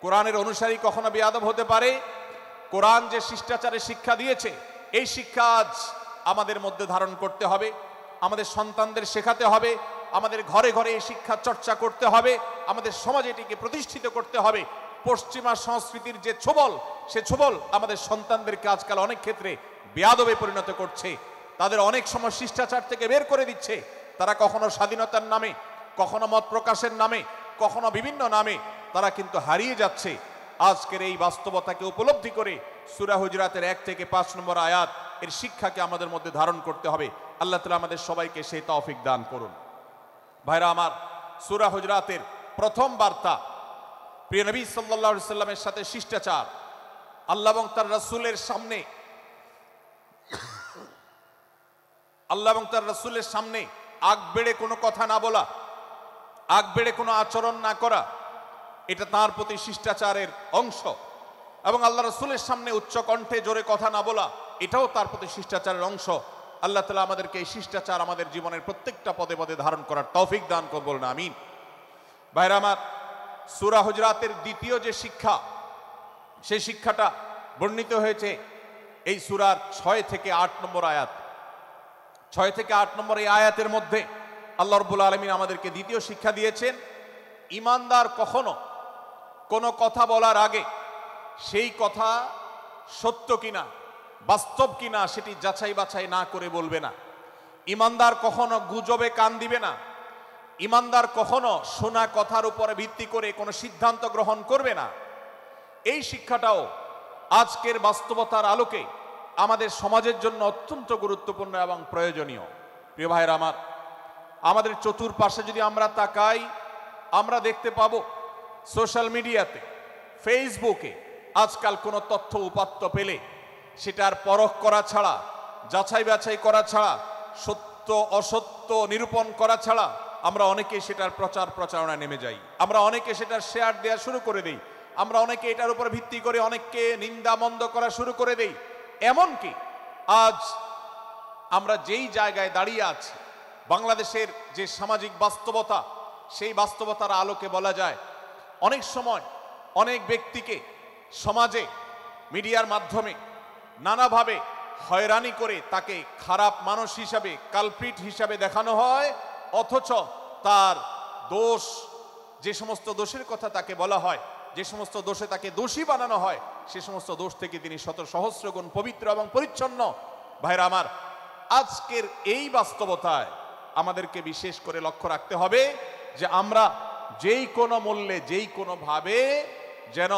কোরআনের অনুসারী কখনো বেয়াদব হতে পারে? কোরআন যে শিষ্টাচারের শিক্ষা দিয়েছে, এই শিক্ষা আজ আমাদের মধ্যে ধারণ করতে হবে, আমাদের সন্তানদের শেখাতে হবে, আমাদের ঘরে ঘরে এই শিক্ষা চর্চা করতে হবে, আমাদের সমাজে এটিকে প্রতিষ্ঠিত করতে হবে। পশ্চিমা সংস্কৃতির যে ছোবল, সে ছোবল আমাদের সন্তানদেরকে আজকাল অনেক ক্ষেত্রে বেয়াদবে পরিণত করছে, তাদের অনেক সময় শিষ্টাচার থেকে বের করে দিচ্ছে। তারা কখনো স্বাধীনতার নামে, কখনো মত প্রকাশের নামে, কখনো বিভিন্ন নামে তারা কিন্তু হারিয়ে যাচ্ছে। আজকের এই বাস্তবতাকে উপলব্ধি করে সূরা হুজরাতের 1 থেকে 5 নম্বর আয়াত এর শিক্ষাকে আমাদের মধ্যে ধারণ করতে হবে। আল্লাহ তাআলা আমাদের সবাইকে সেই তৌফিক দান করুন। ভাইরা আমার, সূরা হুজরাতের প্রথম বার্তা, প্রিয় নবী সাল্লাল্লাহু আলাইহি সাল্লামের সাথে শিষ্টাচার, আল্লাহ এবং তার রাসূলের সামনে আগ বেড়ে কোনো কথা না বলা, আগ বেড়ে কোনো আচরণ না করা, এটা তার প্রতি শিষ্টাচারের অংশ। এবং আল্লাহ রাসূলের সামনে উচ্চ কণ্ঠে জোরে কথা না বলা, এটাও তার প্রতি শিষ্টাচারের অংশ। আল্লাহ তাআলা আমাদেরকে এই শিষ্টাচার আমাদের জীবনের প্রত্যেকটা পদে পদে ধারণ করার তৌফিক দান করুন, বলুন আমিন। ভাইরা আমার, সূরা হুজরাতের দ্বিতীয় যে শিক্ষা, সেই শিক্ষাটা বর্ণিত হয়েছে এই সূরার 6 থেকে 8 নম্বর আয়াত। 6 থেকে 8 নম্বর এই আয়াতের মধ্যে আল্লাহ রাব্বুল আলামিন আমাদেরকে দ্বিতীয় শিক্ষা দিয়েছেন, ঈমানদার কখনো কোনো কথা বলার আগে সেই কথা সত্য কিনা, বাস্তব কিনা সেটি যাচাই বাছাই না করে বলবে না। ঈমানদার কখনো গুজবে কান দিবে না। ঈমানদার কখনো শোনা কথার উপরে ভিত্তি করে কোনো সিদ্ধান্ত গ্রহণ করবে না। এই শিক্ষাটাও আজকের বাস্তবতার আলোকে আমাদের সমাজের জন্য অত্যন্ত গুরুত্বপূর্ণ এবং প্রয়োজনীয়। প্রিয় ভাইরা আমার, আমাদের চতুর্পাশে যদি আমরা তাকাই, আমরা দেখতে পাবো সোশ্যাল মিডিয়াতে, ফেসবুকে আজকাল কোনো তথ্য উপাত্ত পেলে সেটার পরখ করা ছাড়া, যাচাই বাছাই করা ছাড়া, সত্য অসত্য নিরূপণ করা ছাড়া আমরা অনেকে সেটার প্রচার প্রচারণায় নেমে যাই। আমরা অনেকে সেটার শেয়ার দেওয়া শুরু করে দেই। আমরা অনেকে এটার উপর ভিত্তি করে অনেককে নিন্দা মন্দ করা শুরু করে দেই। এমনকি আজ আমরা যেই জায়গায় দাঁড়িয়ে আছি, বাংলাদেশের যে সামাজিক বাস্তবতা, সেই বাস্তবতার আলোকে বলা যায় অনেক সময় অনেক ব্যক্তিকে সমাজে মিডিয়ার মাধ্যমে নানাভাবে হয়রানি করে তাকে খারাপ মানুষ হিসাবে, কালপ্রিট হিসাবে দেখানো হয়, অথচ তার দোষ, যে সমস্ত দোষের কথা তাকে বলা হয়, যে সমস্ত দোষে তাকে দোষী বানানো হয়, সে সমস্ত দোষ থেকে তিনি শত সহস্র গুণ পবিত্র এবং পরিচ্ছন্ন। ভাইরা আমার, আজকের এই বাস্তবতায় আমাদেরকে বিশেষ করে লক্ষ্য রাখতে হবে যে আমরা যেই কোনো মূল্যে, যেই কোনো ভাবে যেন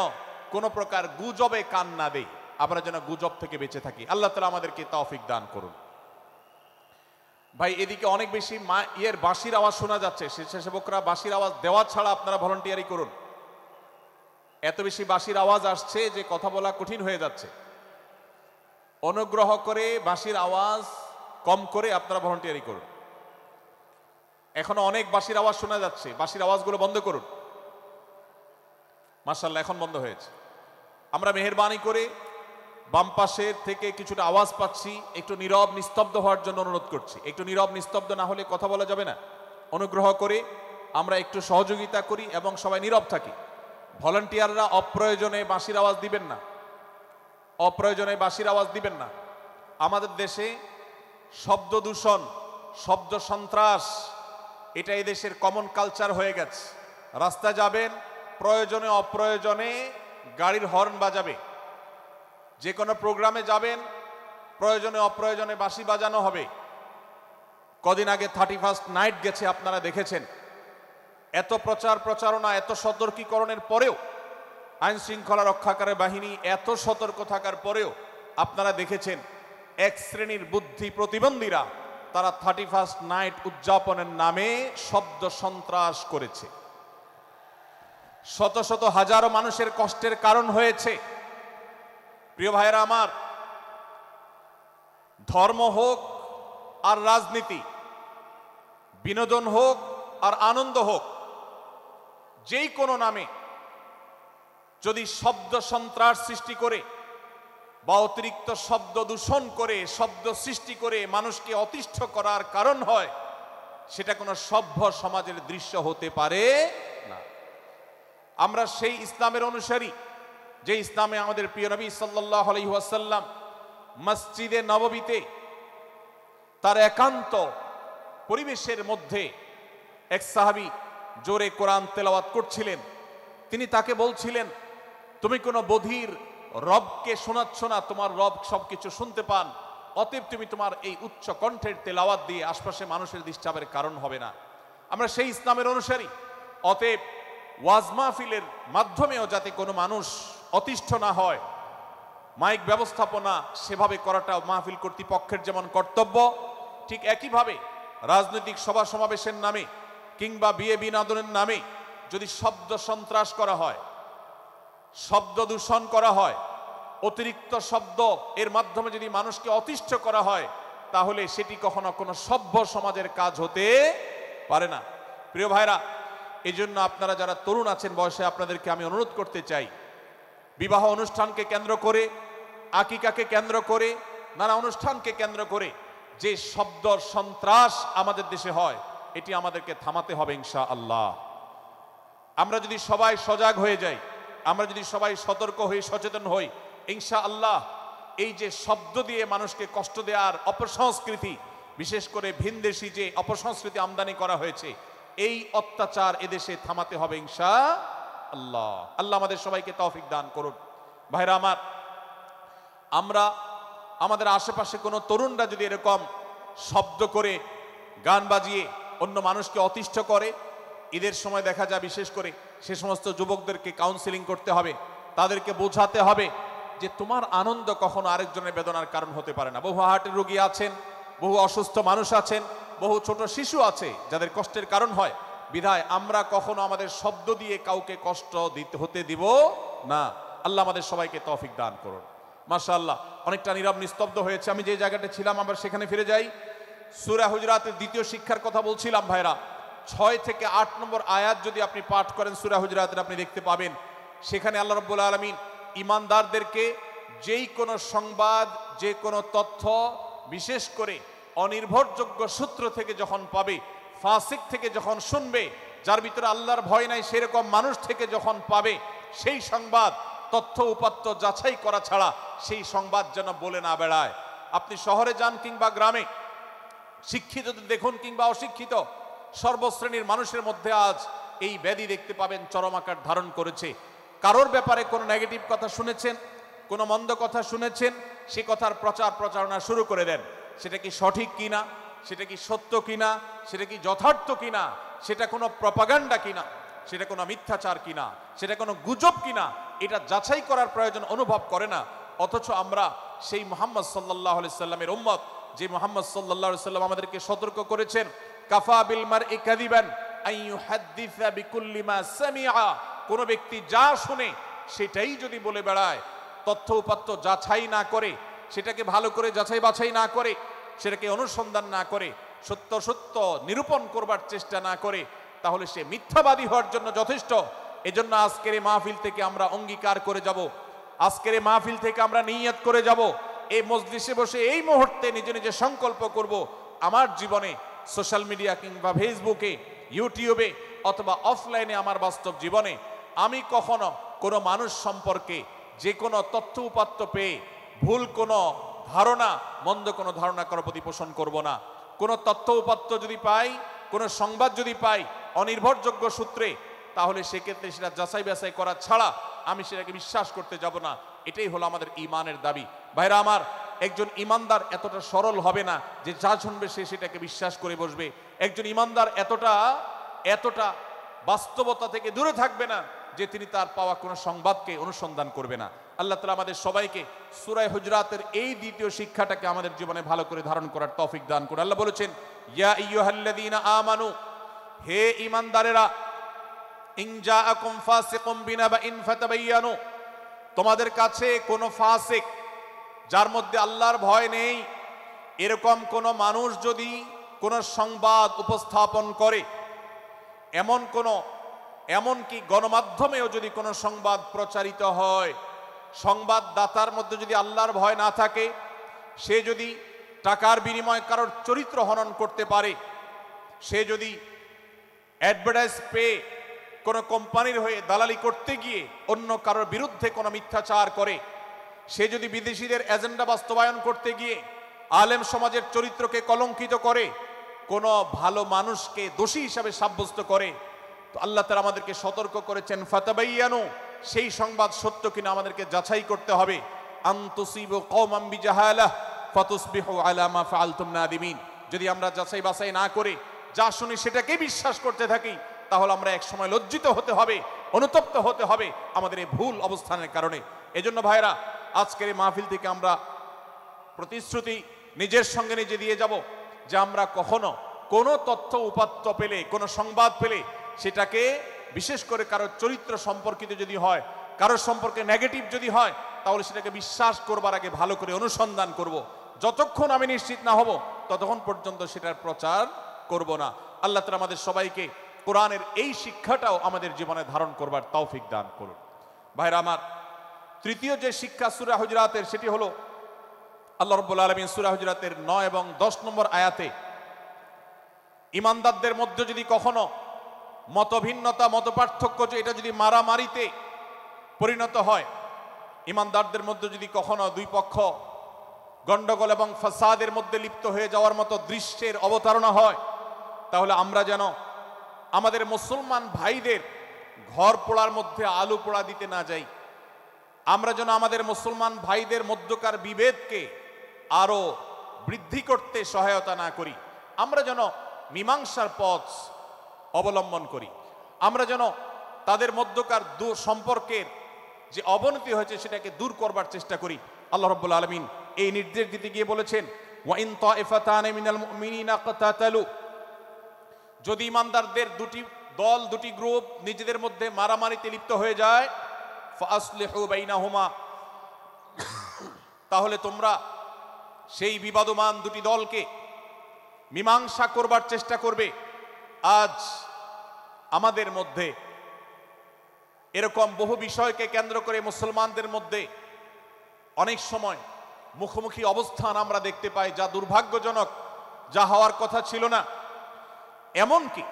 কোনো প্রকার গুজবে কান না দেই, আমরা যেন গুজব থেকে বেঁচে থাকি। আল্লাহ তাআলা আমাদেরকে তৌফিক দান করুন। ভাই, এদিকে অনেক বেশি বাঁশির আওয়াজ শোনা যাচ্ছে। স্বেচ্ছাসেবকরা বাঁশির আওয়াজ দেওয়া ছাড়া আপনারা ভলান্টিয়ারি করুন। এত বেশি বাঁশির আওয়াজ আসছে যে কথা বলা কঠিন হয়ে যাচ্ছে। অনুগ্রহ করে বাঁশির আওয়াজ কম করে আপনারা ভলান্টিয়ারি করুন। এখনো অনেক বাঁশির আওয়াজ শোনা যাচ্ছে, বাঁশির আওয়াজগুলো বন্ধ করুন। মাশাআল্লাহ, এখন বন্ধ হয়েছে। আমরা মেহেরবানি করে বাম পাশের থেকে কিছুটা আওয়াজ পাচ্ছি, একটু নীরব নিস্তব্ধ হওয়ার জন্য অনুরোধ করছি। একটু নীরব নিস্তব্ধ না হলে কথা বলা যাবে না। অনুগ্রহ করে আমরা একটু সহযোগিতা করি এবং সবাই নীরব থাকি। ভলান্টিয়াররা অপ্রয়োজনে বাঁশির আওয়াজ দিবেন না, অপ্রয়োজনে বাঁশির আওয়াজ দিবেন না। আমাদের দেশে শব্দ দূষণ, শব্দ সন্ত্রাস, এটা এই দেশের কমন কালচার হয়ে গেছে। রাস্তায় যাবেন, প্রয়োজনে অপ্রয়োজনে গাড়ির হর্ন বাজাবে। যে কোনো প্রোগ্রামে যাবেন, প্রয়োজনে অপ্রয়োজনে বাঁশি বাজানো হবে। কদিন আগে 31st নাইট গেছে, আপনারা দেখেছেন। এত প্রচার প্রচারণা, এত সতর্কীকরণের পরেও, আইন শৃঙ্খলা রক্ষাকারী বাহিনী এত সতর্ক থাকার পরেও আপনারা দেখেছেন এক শ্রেণীর বুদ্ধি প্রতিবন্ধীরা তারা 31st নাইট উদযাপনের নামে শব্দ সন্ত্রাস করেছে। শত শত হাজারো মানুষের কষ্টের কারণ হয়েছে। প্রিয় ভাইয়েরা আমার, ধর্ম হোক আর রাজনীতি, বিনোদন হোক আর আনন্দ হোক, যেই কোনো নামে যদি শব্দ সন্ত্রাস সৃষ্টি করে বা অতিরিক্ত শব্দ দূষণ করে, শব্দ সৃষ্টি করে মানুষকে অতিষ্ঠ করার কারণ হয়, সেটা কোনো সভ্য সমাজের দৃশ্য হতে পারে না। আমরা সেই ইসলামের অনুসারী যে ইসলামে আমাদের প্রিয় নবী সাল্লাল্লাহু আলাইহি ওয়াসাল্লাম মসজিদে নববীতে তার একান্ত পরিবেশের মধ্যে এক সাহাবী জোরে কোরআন তেলাওয়াত করছিলেন। তিনি তাকে বলছিলেন, তুমি কোনো বধির রবকে শোনাচ্ছ না, তোমার রব সবকিছু শুনতে পান, অতএব তুমি তোমার এই উচ্চ কণ্ঠের তেলাওয়াত দিয়ে আশপাশে মানুষের ডিস্টার্বের কারণ হবে না। আমরা সেই ইসলামের অনুসারী, অতএব ওয়াজ মাহফিলের মাধ্যমেও যাতে কোনো মানুষ অতিষ্ঠ না হয়, মাইক ব্যবস্থাপনা সেভাবে করাটা মাহফিল কর্তৃপক্ষের যেমন কর্তব্য, ঠিক একইভাবে রাজনৈতিক সভা সমাবেশের নামে কিংবা বিয়ে বিনোদনের নামে যদি শব্দ সন্ত্রাস করা হয়, শব্দ দূষণ করা হয়, অতিরিক্ত শব্দ এর মাধ্যমে যদি মানুষকে অতিষ্ঠ করা হয়, তাহলে সেটি কখনো কোনো সভ্য সমাজের কাজ হতে পারে না। প্রিয় ভাইরা, এই জন্য আপনারা যারা তরুণ আছেন বয়সে, আপনাদেরকে আমি অনুরোধ করতে চাই, বিবাহ অনুষ্ঠানকে কেন্দ্র করে, আকিকাকে কেন্দ্র করে, নানা অনুষ্ঠানকে কেন্দ্র করে যে শব্দ সন্ত্রাস আমাদের দেশে হয়, এটি আমাদেরকে থামাতে হবে ইনশাআল্লাহ। আমরা যদি সবাই সজাগ হয়ে যাই, আমরা যদি সবাই সতর্ক হই, সচেতন হই, ইনশাআল্লাহ এই যে শব্দ দিয়ে মানুষকে কষ্ট দেওয়ার অপসংস্কৃতি, বিশেষ করে ভিনদেশি যে অপসংস্কৃতি আমদানি করা হয়েছে, এই অত্যাচার এদেশে থামাতে হবে ইনশাআল্লাহ। আল্লাহ আমাদের সবাইকে তৌফিক দান করুন। ভাইরা আমার, আমরা আমাদের আশেপাশে কোনো তরুণরা যদি এরকম শব্দ করে, গান বাজিয়ে অন্য মানুষকে অতিষ্ঠ করে, ঈদের সময় দেখা যায় বিশেষ করে সে সমস্ত যুবকদেরকে কাউন্সিলিং করতে হবে, তাদেরকে বোঝাতে হবে যে তোমার আনন্দ কখনো আরেকজনের বেদনার কারণ হতে পারে না। বহু হার্টের রোগী আছেন, বহু অসুস্থ মানুষ আছেন, বহু ছোট শিশু আছে যাদের কষ্টের কারণ হয়। বিধায় আমরা কখনো আমাদের শব্দ দিয়ে কাউকে কষ্ট হতে দিব না। আল্লাহ আমাদের সবাইকে তৌফিক দান করুন। মাশাআল্লাহ, অনেকটা নীরব নিস্তব্ধ হয়েছে। আমি যে জায়গাটা ছিলাম আবার সেখানে ফিরে যাই। সূরা হুজুরাতের দ্বিতীয় শিক্ষার কথা বলছিলাম ভাইরা। 6 থেকে 8 নম্বর আয়াত যদি আপনি পাঠ করেন সূরা হুজুরাতের, আপনি দেখতে পাবেন সেখানে আল্লাহ রাব্বুল আলামিন ঈমানদারদেরকে যেই কোনো সংবাদ, যে কোনো তথ্য, বিশেষ করে অনির্ভরযোগ্য সূত্র থেকে যখন পাবে, ফাসিক থেকে যখন শুনবে, যার ভিতরে আল্লাহর ভয় নাই সেরকম মানুষ থেকে যখন পাবে, সেই সংবাদ তথ্য উপাত্ত যাচাই করা ছাড়া সেই সংবাদ যেন বলে না বেড়ায়। আপনি শহরে যান কিংবা গ্রামে, শিক্ষিত দেখুন কিংবা অশিক্ষিত, সর্বশ্রেণীর মানুষের মধ্যে আজ এই ব্যাধি দেখতে পাবেন চরম আকার ধারণ করেছে। কারোর ব্যাপারে কোনো নেগেটিভ কথা শুনেছেন, কোনো মন্দ কথা শুনেছেন, সে কথার প্রচার প্রচারণা শুরু করে দেন। সেটা কি সঠিক কিনা, সেটা কি সত্য কিনা, সেটা কি যথার্থ কিনা, সেটা কোনো প্রপাগান্ডা কিনা, সেটা কোনো মিথ্যাচার কিনা, সেটা কোনো গুজব কিনা, এটা যাচাই করার প্রয়োজন অনুভব করে না। অথচ আমরা সেই মুহাম্মদ সাল্লাল্লাহু আলাইহি সাল্লামের উম্মত, যে মুহাম্মদ সাল্লাল্লাহু আলাইহি সাল্লাম আমাদেরকে সতর্ক করেছেন, কাফা বিল মারই কাযিবান আন ইউহাদ্দিসা বিকুল্লি মা সামিআ, কোন ব্যক্তি যা শুনে সেটাই যদি বলে বেড়ায়, তথ্য উপাত্ত যাচাই না করে, সেটাকে ভালো করে যাচাই বাছাই না করে, সেটাকে অনুসন্ধান না করে, সত্য সত্য নিরূপণ করবার চেষ্টা না করে, তাহলে সে মিথ্যাবাদী হওয়ার জন্য যথেষ্ট। এজন্য আজকের এই মাহফিল থেকে আমরা অঙ্গীকার করে যাব, আজকের এই মাহফিল থেকে আমরা নিয়ত করে যাব, এই মজলিসে বসে এই মুহূর্তে নিজে নিজে সংকল্প করব, আমার জীবনে সোশ্যাল মিডিয়া কিংবা ফেসবুকে, ইউটিউবে অথবা অফলাইনে আমার বাস্তব জীবনে আমি কখনো কোনো মানুষ সম্পর্কে যে কোনো তথ্য উপাত্ত পেয়ে ভুল কোনো ধারণা, মন্দ কোনো ধারণা করার প্রতি পোষণ করব না। কোনো তথ্য উপাত্ত যদি পাই, কোনো সংবাদ যদি পাই অনির্ভরযোগ্য সূত্রে, তাহলে সেক্ষেত্রে সেটা যাচাই বাছাই করা ছাড়া আমি সেটাকে বিশ্বাস করতে যাব না। এটাই হলো আমাদের ঈমানের দাবি। ভাইরা আমার, একজন ঈমানদার এতটা সরল হবে না যে যা শুনবে সে সেটাকে বিশ্বাস করে বসবে। একজন ঈমানদার এতটা বাস্তবতা থেকে দূরে থাকবে না যে তিনি তার পাওয়া কোনো সংবাদকে অনুসন্ধান করবে না। আল্লাহ তাআলা আমাদের সবাইকে সূরা হুজুরাতের এই দ্বিতীয় শিক্ষাটাকে আমাদের জীবনে ভালো করে ধারণ করার তৌফিক দান করুন। আল্লাহ বলেছেন, ইয়া আইয়ুহাল্লাযীনা আমানু, হে ঈমানদারেরা, ইন জাআকুম ফাসিকুম বিনাবাইন ফাতাবায়ানু, তোমাদের কাছে কোনো ফাসিক, যার মধ্যে আল্লাহর ভয় নেই, এরকম কোনো মানুষ যদি কোনো সংবাদ উপস্থাপন করে, এমনকি গণমাধ্যমেও যদি কোনো সংবাদ প্রচারিত হয়, সংবাদদাতার মধ্যে যদি আল্লাহর ভয় না থাকে, সে যদি টাকার বিনিময়ে কারোর চরিত্র হনন করতে পারে, সে যদি অ্যাডভার্টাইজ পেয়ে কোনো কোম্পানির হয়ে দালালি করতে গিয়ে অন্য কারোর বিরুদ্ধে কোনো মিথ্যাচার করে, সে যদি বিদেশিদের এজেন্ডা বাস্তবায়ন করতে গিয়ে আলেম সমাজের চরিত্রকে কলঙ্কিত করে, কোনো ভালো মানুষকে দোষী হিসাবে সাব্যস্ত করে, তো আল্লাহ তাআলা আমাদেরকে সতর্ক করেছেন, ফাতাবায়ানু, সেই সংবাদ সত্য কিনা আমাদেরকে যাচাই করতে হবে। আন তুসিবু কওমান বিজাহালাহ ফাতুসবিহু আলা মা ফাআলতুম নাদিমিন, যদি আমরা যাচাই বাছাই না করে যা শুনি সেটাকে বিশ্বাস করতে থাকি, তাহলে আমরা এক সময় লজ্জিত হতে হবে, অনুতপ্ত হতে হবে আমাদের এই ভুল অবস্থানের কারণে। এজন্য ভাইরা, আজকের এই মাহফিল থেকে আমরা প্রতিশ্রুতি নিজের সঙ্গে নিজে দিয়ে যাব যে আমরা কখনো কোনো তথ্য উপাত্ত পেলে, কোনো সংবাদ পেলে সেটাকে বিশেষ করে কারোর চরিত্র সম্পর্কিত যদি হয়, কারোর সম্পর্কে নেগেটিভ যদি হয়, তাহলে সেটাকে বিশ্বাস করবার আগে ভালো করে অনুসন্ধান করব। যতক্ষণ আমি নিশ্চিত না হব ততক্ষণ পর্যন্ত সেটার প্রচার করব না। আল্লাহ তাআলা আমাদের সবাইকে কোরআনের এই শিক্ষাটাও আমাদের জীবনে ধারণ করবার তৌফিক দান করুন। ভাইরা আমার, তৃতীয় যে শিক্ষা সূরা হুজুরাতের, সেটি হলো আল্লাহ রাব্বুল আলামিন সূরা হুজুরাতের 9 এবং 10 নম্বর আয়াতে ইমানদারদের মধ্যে যদি কখনো মতভিন্নতা, মতপার্থক্য, এটা যদি মারামারিতে পরিণত হয়, ইমানদারদের মধ্যে যদি কখনো দুই পক্ষ গন্ডগোল এবং ফাসাদের মধ্যে লিপ্ত হয়ে যাওয়ার মতো দৃশ্যের অবতারণা হয়, তাহলে আমরা যেন আমাদের মুসলমান ভাইদের ঘর পোড়ার মধ্যে আলু পোড়া দিতে না যাই। আমরা যেন আমাদের মুসলমান ভাইদের মধ্যকার বিভেদকে আরো বৃদ্ধি করতে সহায়তা না করি। আমরা যেন মীমাংসার পথ অবলম্বন করি। আমরা যেন তাদের মধ্যকার সম্পর্কের যে অবনতি হয়েছে সেটাকে দূর করবার চেষ্টা করি। আল্লাহ রাব্বুল আলামিন এই নির্দেশ দিতে গিয়ে বলেছেন, ওয়া ইন তাইফাতানি মিনাল মুমিনিনা ইকতাতালু, যদি ইমানদারদের দুটি দল, দুটি গ্রুপ নিজেদের মধ্যে মারামারিতে লিপ্ত হয়ে যায়, ফাসলিহু বাইনাহুমা, তাহলে তোমরা সেই বিবাদমান দুটি দলকে মীমাংসা করবার চেষ্টা করবে। আজ আমাদের মধ্যে এরকম বহু বিষয়কে কেন্দ্র করে মুসলমানদের মধ্যে অনেক সময় মুখোমুখি অবস্থান আমরা দেখতে পাই, যা দুর্ভাগ্যজনক, যা হওয়ার কথা ছিল না। এমনকি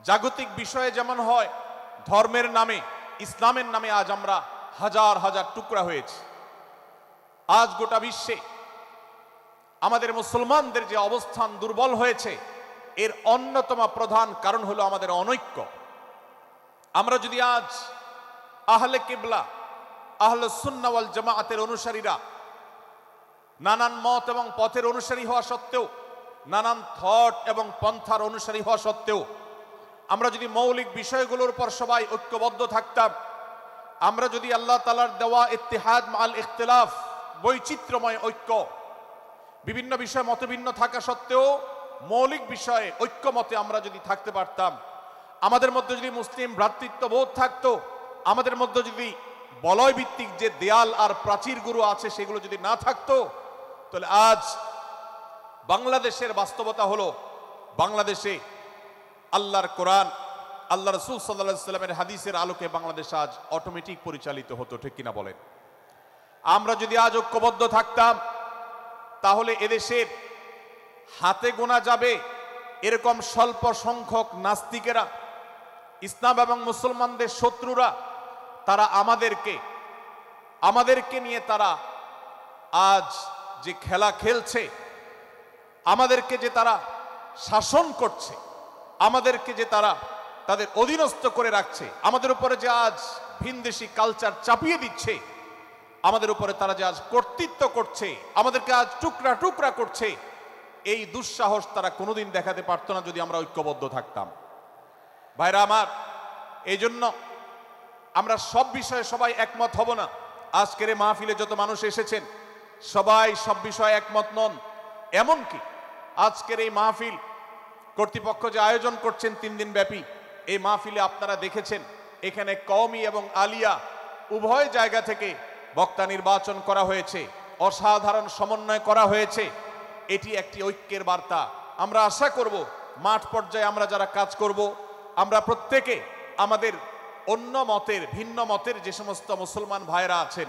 জাগতিক বিষয়ে যেমন হয়, ধর্মের নামে, ইসলামের নামে আজ আমরা হাজার হাজার টুকরা হয়েছি। আজ গোটা বিশ্বে আমাদের মুসলমানদের যে অবস্থান দুর্বল হয়েছে, এর অন্যতম প্রধান কারণ হলো আমাদের অনৈক্য। আমরা যদি আজ আহলে কিবলা, আহলে সুন্নাহ ওয়াল জামাআতের অনুসারীরা নানান মত এবং পথের অনুসারী হওয়া সত্ত্বেও, নানান থট এবং পন্থার অনুসারী হওয়া সত্ত্বেও, আমরা যদি মৌলিক বিষয়গুলোর উপর সবাই ঐক্যবদ্ধ থাকতাম, আমরা যদি আল্লাহ তাআলার দেওয়া ইত্তিহাদ মাল ইখতিলাফ, বৈচিত্র্যময় ঐক্য, বিভিন্ন বিষয়ে মতভিন্ন থাকা সত্ত্বেও মৌলিক বিষয়ে ঐক্যমতে আমরা যদি থাকতে পারতাম, আমাদের মধ্যে যদি মুসলিম ভ্রাতৃত্ববোধ থাকতো, আমাদের মধ্যে যদি বলয় ভিত্তিক যে দেয়াল আর প্রাচীরগুলো আছে সেগুলো যদি না থাকতো, তাহলে আজ বাংলাদেশের বাস্তবতা হলো, বাংলাদেশে আল্লাহর কোরআন, আল্লাহ রাসূল সাল্লাল্লাহু আলাইহি ওয়াসাল্লামের হাদিসের আলোকে বাংলাদেশ আজ অটোমেটিক পরিচালিত হতো, ঠিক কিনা বলেন? আমরা যদি আজ ঐক্যবদ্ধ থাকতাম, তাহলে এদেশের হাতে গোনা যাবে এরকম স্বল্প সংখ্যক নাস্তিকেরা, ইসলাম এবং মুসলমানদের শত্রুরা, তারা আমাদেরকে নিয়ে তারা আজ যে খেলা খেলছে, আমাদেরকে যে তারা শাসন করছে, আমাদেরকে যে তারা তাদের অধীনস্থ করে রাখছে, আমাদের উপরে যে আজ ভিনদেশি কালচার চাপিয়ে দিচ্ছে, আমাদের উপরে তারা যে আজ কর্তৃত্ব করছে, আমাদেরকে আজ টুকরা টুকরা করছে, এই দুঃসাহস তারা কোনোদিন দেখাতে পারতো না যদি আমরা ঐক্যবদ্ধ থাকতাম। ভাইরা আমার, এই জন্য আমরা সব বিষয়ে সবাই একমত হব না। আজকের এই মাহফিলে যত মানুষ এসেছেন সবাই সব বিষয়ে একমত নন। এমনকি আজকের এই মাহফিল কর্তৃপক্ষ যে আয়োজন করছেন 3 দিন ব্যাপী, এই মাহফিলে আপনারা দেখেছেন এখানে কওমি এবং আলিয়া উভয় জায়গা থেকে বক্তা নির্বাচন করা হয়েছে, অসাধারণ সমন্বয় করা হয়েছে। এটি একটি ঐক্যের বার্তা। আমরা আশা করব মাঠ পর্যায়ে আমরা যারা কাজ করব, আমরা প্রত্যেকে আমাদের অন্য মতের, ভিন্ন মতের যে সমস্ত মুসলমান ভাইরা আছেন,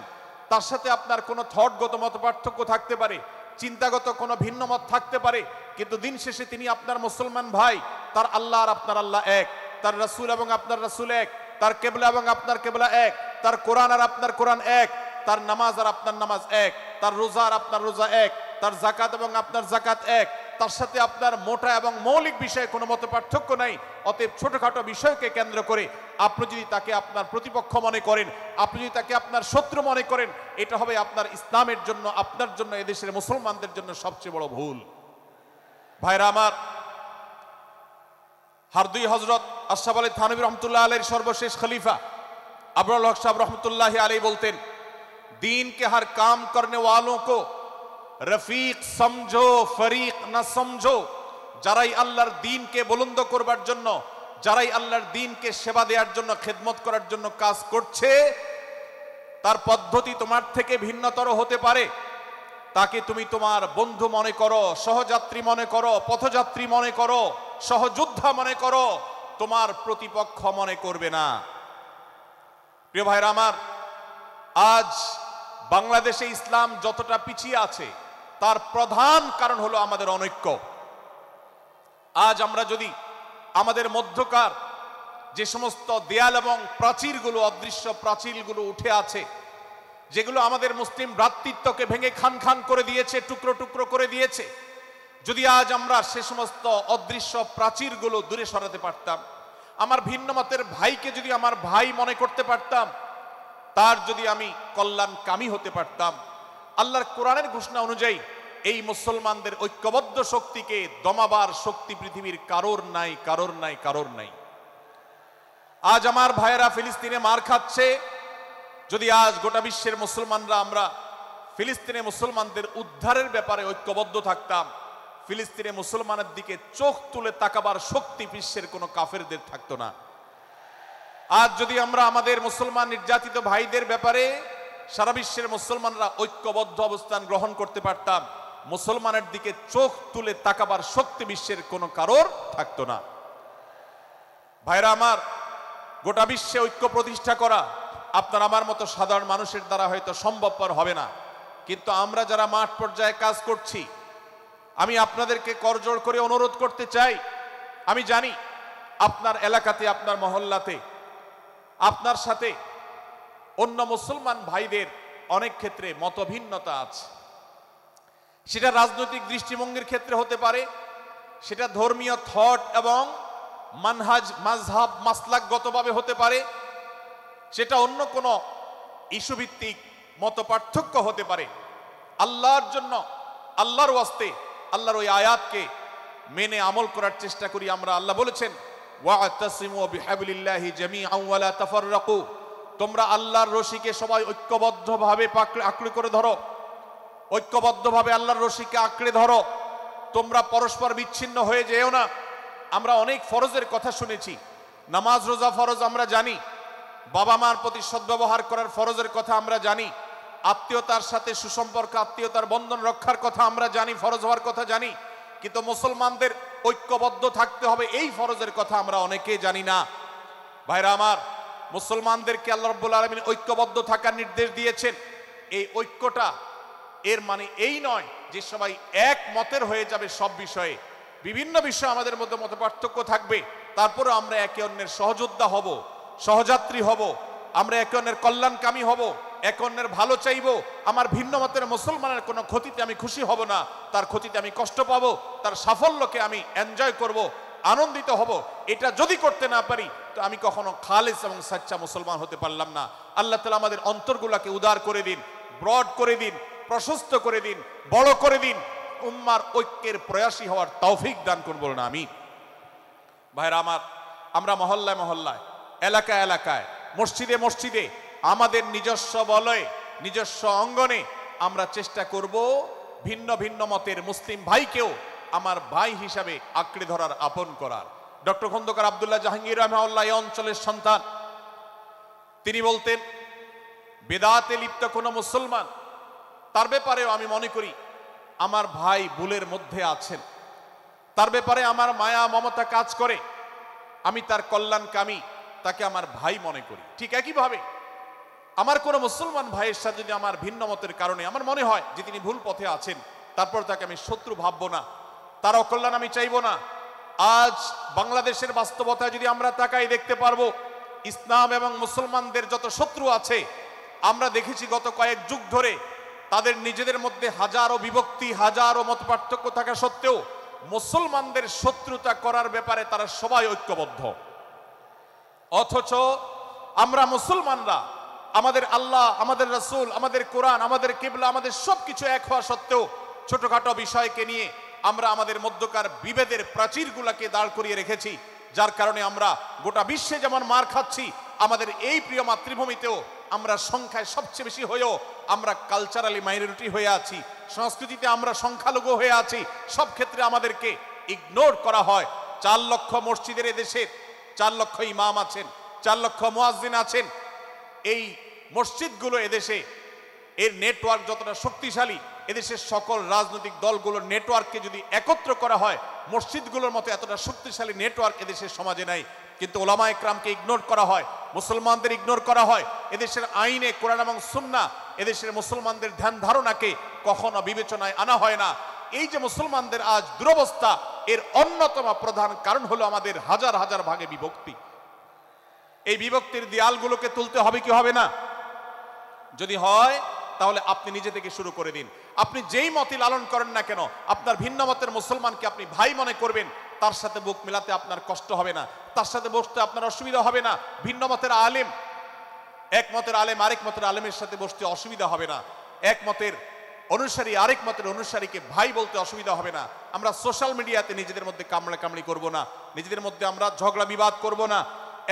তার সাথে আপনার কোনো থটগত মত পার্থক্য থাকতে পারে, চিন্তাগত কোনো ভিন্ন মত থাকতে পারে, কিন্তু দিন শেষে তিনি আপনার মুসলমান ভাই। তার আল্লাহ আর আপনার আল্লাহ এক, তার রাসূল এবং আপনার রাসূল এক, তার কিবলা এবং আপনার কিবলা এক, তার কোরআন আর আপনার কোরআন এক, তার নামাজ আর আপনার নামাজ এক, তার রোজা আর আপনার রোজা এক, তার যাকাত এবং আপনার যাকাত এক, তার সাথে আপনার মোটা এবং মৌলিক বিষয়ে কোনো মত পার্থক্য নাই। অতএব ছোটখাটো বিষয়কে কেন্দ্র করে আপনি যদি তাকে আপনার প্রতিপক্ষ মনে করেন, আপনি যদি তাকে আপনার শত্রু মনে করেন, এটা হবে আপনার ইসলামের জন্য, আপনার জন্য, এদেশের মুসলমানদের জন্য সবচেয়ে বড় ভুল। ভাইরা আমার, হারদুই হযরত আশরাফ আলী থানভী রহমতুল্লাহ আলাইহির সর্বশেষ খলিফা আবরুল হক সাহেব রহমতুল্লাহ আলাইহি বলতেন, दीन के हर काम करने वालों को रफीक समझो, फरीक न समझो। যারাই আল্লাহর দ্বীনকে বুলন্দ করবার জন্য, যারাই আল্লাহর দ্বীনকে সেবা দেওয়ার জন্য, খেদমত করার জন্য কাজ করছে, তার পদ্ধতি তোমার থেকে ভিন্নতর হতে পারে। তাকে তুমি তোমার বন্ধু মনে করো, সহযাত্রী মনে করো, পথযাত্রী মনে করো, সহযোদ্ধা মনে করো, তোমার প্রতিপক্ষ মনে করবে না। প্রিয় ভাইরা আমার, আজ বাংলাদেশে ইসলাম যতটা পিছিয়ে আছে তার প্রধান কারণ হলো আমাদের অনৈক্য। আজ আমরা যদি আমাদের মধ্যকার যে সমস্ত দেয়াল এবং প্রাচীরগুলো, অদৃশ্য প্রাচীরগুলো উঠে আছে, যেগুলো আমাদের মুসলিম ভ্রাতৃত্বকে ভেঙে খান খান করে দিয়েছে, টুকরো টুকরো করে দিয়েছে, যদি আজ আমরা সে সমস্ত অদৃশ্য প্রাচীরগুলো দূরে সরাতে পারতাম, আমার ভিন্ন মতের ভাইকে যদি আমার ভাই মনে করতে পারতাম, তার যদি আমি কল্যাণকামী হতে পারতাম, আল্লাহর কোরআনের ঘোষণা অনুযায়ী এই মুসলমানদের ঐক্যবদ্ধ শক্তিকে দমাবার শক্তি পৃথিবীর কারোর নাই, কারোর নাই, কারোর নাই। আজ আমার ভাইয়েরা ফিলিস্তিনে মার খাচ্ছে, যদি আজ গোটা বিশ্বের মুসলমানরা আমরা ফিলিস্তিনে মুসলমানদের উদ্ধারের ব্যাপারে ঐক্যবদ্ধ থাকতাম, ফিলিস্তিনে মুসলমানের দিকে চোখ তুলে তাকাবার শক্তি বিশ্বের কোনো কাফেরদের থাকতো না। আজ যদি আমরা আমাদের মুসলমান নির্যাতিত ভাইদের ব্যাপারে সারা বিশ্বের মুসলমানরা ঐক্যবদ্ধ অবস্থান গ্রহণ করতে পারতাম, মুসলমানের দিকে চোখ তুলে তাকাবার শক্তি বিশ্বের কোনো কারোর থাকতো না। ভাইরা আমার, গোটা বিশ্বে ঐক্য প্রতিষ্ঠা করা আপনার আমার মতো সাধারণ মানুষের দ্বারা হয়তো সম্ভবপর হবে না, কিন্তু আমরা যারা মাঠ পর্যায়ে কাজ করছি, আমি আপনাদেরকে করজোড় করে অনুরোধ করতে চাই। আমি জানি আপনার এলাকাতে, আপনার মহল্লাতে আপনার সাথে অন্য মুসলমান ভাইদের অনেক ক্ষেত্রে মতভিন্নতা আছে। সেটা রাজনৈতিক দৃষ্টিভঙ্গির ক্ষেত্রে হতে পারে, সেটা ধর্মীয় থট এবং মানহাজ, মাযহাব, মাসলাকগতভাবে হতে পারে, সেটা অন্য কোনো ইস্যুভিত্তিক মত পার্থক্য হতে পারে। আল্লাহর জন্য, আল্লাহর ওয়াস্তে, আল্লাহর ওই আয়াতকে মেনে আমল করার চেষ্টা করি আমরা। আল্লাহ বলেছেন, ওয়া'তাসিমু বিহাবলিল্লাহি জামিআন ওয়া লা তাফাররাকু, তোমরা আল্লাহর রশিকে সবাই ঐক্যবদ্ধভাবে আঁকড়ে করে ধরো, ঐক্যবদ্ধভাবে আল্লাহর রশিকে আঁকড়ে ধরো, তোমরা পরস্পর বিচ্ছিন্ন হয়ে যেও না। আমরা অনেক ফরজের কথা শুনেছি, নামাজ রোজা ফরজ আমরা জানি, বাবা মার প্রতি সদ্ব্যবহার করার ফরজের কথা আমরা জানি, আত্মীয়তার সাথে সুসম্পর্ক, আত্মীয়তার বন্ধন রক্ষার কথা আমরা জানি, ফরজ হওয়ার কথা জানি, কিন্তু মুসলমানদের ঐক্যবদ্ধ থাকতে হবে এই ফরজের কথা আমরা অনেকেই জানি না। ভাইরা আমার, মুসলমানদেরকে আল্লাহ রাব্বুল আলামিন ঐক্যবদ্ধ থাকার নির্দেশ দিয়েছেন। এই ঐক্যটা এর মানে এই নয় যে সবাই এক মতের হয়ে যাবে সব বিষয়ে। বিভিন্ন বিষয়ে আমাদের মধ্যে মত পার্থক্য থাকবে, তারপরে আমরা একে অন্যের সহযোদ্ধা হব, সহযাত্রী হব, আমরা একে অন্যের কল্যাণকামী হব, একে অন্যের ভালো চাইব। আমার ভিন্ন মতের মুসলমানের কোনো ক্ষতিতে আমি খুশি হব না, তার ক্ষতিতে আমি কষ্ট পাবো, তার সাফল্যকে আমি এনজয় করব, আনন্দিত হব। এটা যদি করতে না পারি তো আমি কখনো খালেস এবং সাচ্চা মুসলমান হতে পারলাম না। আল্লাহ তাআলা আমাদের অন্তরগুলোকে উদার করে দিন, ব্রড করে দিন, প্রশস্ত করে দিন, বড় করে দিন, উম্মার ঐক্যের প্রয়াসী হওয়ার তৌফিক দান করুন বলুন আমিন। ভাইরা আমার, আমরা মহল্লায় মহল্লায়, এলাকায় এলাকায়, মসজিদে মসজিদে, আমাদের নিজস্ব বলয়ে, নিজস্ব অঙ্গনে আমরা চেষ্টা করব ভিন্ন ভিন্ন মতের মুসলিম ভাইকেও আমার ভাই হিসাবে আঁকড়ে ধরার, আপন করার। ডক্টর খন্দকার আব্দুল্লাহ জাহাঙ্গীর রাহমাহুল্লাহ এই অঞ্চলের সন্তান। তিনি বলতেন, বেদাতে লিপ্ত কোনো মুসলমান, তার ব্যাপারেও আমি মনে করি আমার ভাই ভুলের মধ্যে আছেন, তার ব্যাপারে আমার মায়া মমতা কাজ করে, আমি তার কল্যাণকামী, তাকে আমার ভাই মনে করি। ঠিক একইভাবে আমার কোনো মুসলমান ভাইয়ের সাথে যদি আমার ভিন্ন মতের কারণে আমার মনে হয় যে তিনি ভুল পথে আছেন, তারপর তাকে আমি শত্রু ভাববো না, তার অকল্যাণ আমি চাইবো না। আজ বাংলাদেশের বাস্তবতায় যদি আমরা তাকাই, দেখতে পারবো ইসলাম এবং মুসলমানদের যত শত্রু আছে, আমরা দেখেছি গত কয়েক যুগ ধরে তাদের নিজেদের মধ্যে হাজারো বিভক্তি, হাজারো মত পার্থক্য থাকা সত্ত্বেও মুসলমানদের শত্রুতা করার ব্যাপারে তারা সবাই ঐক্যবদ্ধ। অথচ আমরা মুসলমানরা আমাদের আল্লাহ, আমাদের রাসূল, আমাদের কোরআন, আমাদের কিবলা, আমাদের সবকিছু এক হওয়া সত্ত্বেও ছোটখাটো বিষয়কে নিয়ে আমরা আমাদের মধ্যকার বিভেদের প্রাচীরগুলোকে দাঁড় করিয়ে রেখেছি, যার কারণে আমরা গোটা বিশ্বে যেমন মার খাচ্ছি, আমাদের এই প্রিয় মাতৃভূমিতেও আমরা সংখ্যায় সবচেয়ে বেশি হয়েও আমরা কালচারালি মাইনরিটি হয়ে আছি, সংস্কৃতিতে আমরা সংখ্যালঘু হয়ে আছি। সব ক্ষেত্রে আমাদেরকে ইগনোর করা হয়। 4 লক্ষ মসজিদের এদেশের 4 লক্ষ ইমাম আছেন, 4 লক্ষ মুয়াজ্জিন আছেন। এই মসজিদগুলো এদেশে এর নেটওয়ার্ক যতটা শক্তিশালী, এদেশের সকল রাজনৈতিক দলগুলোর নেটওয়ার্ককে যদি একত্র করা হয়, মসজিদগুলোর মতো এতটা শক্তিশালী নেটওয়ার্ক এদেশের সমাজে নাই। কিন্তু ওলামা একরামকে ইগনোর করা হয়, মুসলমানদের ইগনোর করা হয়। এদেশের আইনে কোরআন এবং সুন্নাহ এদেশের মুসলমানদের ধ্যান ধারণাকে কখনো বিবেচনায় আনা হয় না। এই যে মুসলমানদের আজ দুরবস্থা, এর অন্যতম প্রধান কারণ হলো আমাদের হাজার হাজার ভাগে বিভক্তি। এই বিভক্তির দেয়ালগুলোকে তুলতে হবে কি হবে না? যদি হয় তাহলে আপনি নিজে থেকে শুরু করে দিন। আপনি যেই মতই লালন করেন না কেন, আপনার ভিন্ন মতের মুসলমানকে আপনি ভাই মনে করবেন, তার সাথে বুক মেলাতে আপনার কষ্ট হবে না, তার সাথে বসতে আপনার অসুবিধা হবে না। ভিন্ন মতের আলেম, এক মতের আলেম আরেক মতের আলেমের সাথে বসতে অসুবিধা হবে না। এক মতের অনুসারী আরেক মতের অনুসারীকে ভাই বলতে অসুবিধা হবে না। আমরা সোশ্যাল মিডিয়াতে নিজেদের মধ্যে কামড়াকামড়ি করব না, নিজেদের মধ্যে আমরা ঝগড়া বিবাদ করব না।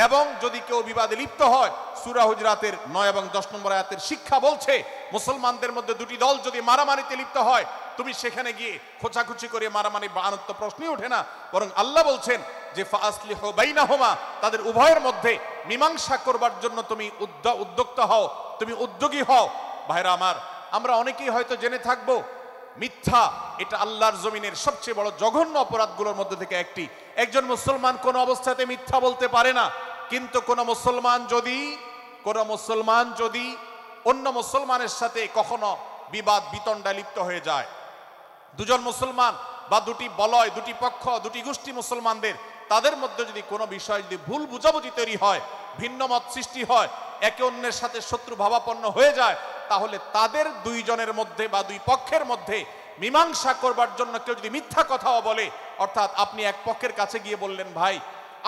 এবং যদি কেউ বিবাদে লিপ্ত হয়, সূরা হুজরাতের 9 এবং 10 নম্বর আয়াতের শিক্ষা বলছে, মুসলমানদের মধ্যে দুটি দল যদি মারামারিতে লিপ্ত হয়, তুমি সেখানে গিয়ে খোঁচাখুচি করে মারামারি বানানোর তো প্রশ্নই ওঠে না। বরং আল্লাহ বলছেন যে ফাসলিহু বাইনাহুমা, তাদের উভয়ের মধ্যে মীমাংসা করবার জন্য তুমি উদ্যোক্তা হও, তুমি উদ্যোগী হও। ভাইরা আমার, আমরা অনেকেই হয়তো জেনে থাকবো মিথ্যা এটা আল্লাহর জমিনের সবচেয়ে বড় জঘন্য অপরাধগুলোর মধ্যে থেকে একটি। একজন মুসলমান কোন অবস্থাতে মিথ্যা বলতে পারে না। কিন্তু কোন মুসলমান যদি অন্য মুসলমানের সাথে কখনো বিবাদ বিতণ্ডায় লিপ্ত হয়ে যায়, দুজন মুসলমান বা দুটি বলয়, দুটি পক্ষ, দুটি গোষ্ঠী মুসলমানদের, তাদের মধ্যে যদি কোনো বিষয় যদি ভুল বুঝাবুঝি তৈরি হয়, ভিন্ন মত সৃষ্টি হয়, একে অন্যের সাথে শত্রু ভাবাপন্ন হয়ে যায়, তাহলে তাদের দুইজনের মধ্যে বা দুই পক্ষের মধ্যে মীমাংসা করবার জন্য কেউ যদি মিথ্যা কথাও বলে, অর্থাৎ আপনি এক পক্ষের কাছে গিয়ে বললেন, ভাই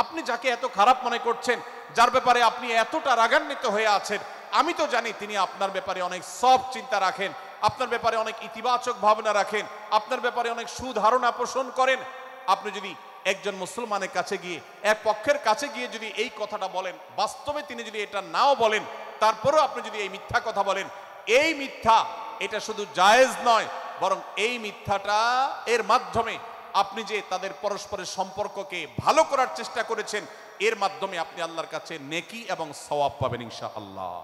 আপনি যাকে এত খারাপ মনে করছেন, যার ব্যাপারে আপনি এতটা রাগান্বিত হয়ে আছেন, আমি তো জানি তিনি আপনার ব্যাপারে অনেক সফট চিন্তা রাখেন, আপনার ব্যাপারে অনেক ইতিবাচক ভাবনা রাখেন, আপনার ব্যাপারে অনেক সুধারণা পোষণ করেন। আপনি যদি একজন মুসলমানের কাছে গিয়ে, এক পক্ষের কাছে গিয়ে যদি এই কথাটা বলেন, বাস্তবে তিনি যদি এটা নাও বলেন, তারপরেও আপনি যদি এই মিথ্যা কথা বলেন, এই মিথ্যা এটা শুধু জায়েজ নয়, বরং এই মিথ্যাটা এর মাধ্যমে আপনি যে তাদের পরস্পরের সম্পর্ককে ভালো করার চেষ্টা করেছেন, এর মাধ্যমে আপনি আল্লাহর কাছে নেকি এবং সওয়াব পাবেন ইনশাআল্লাহ।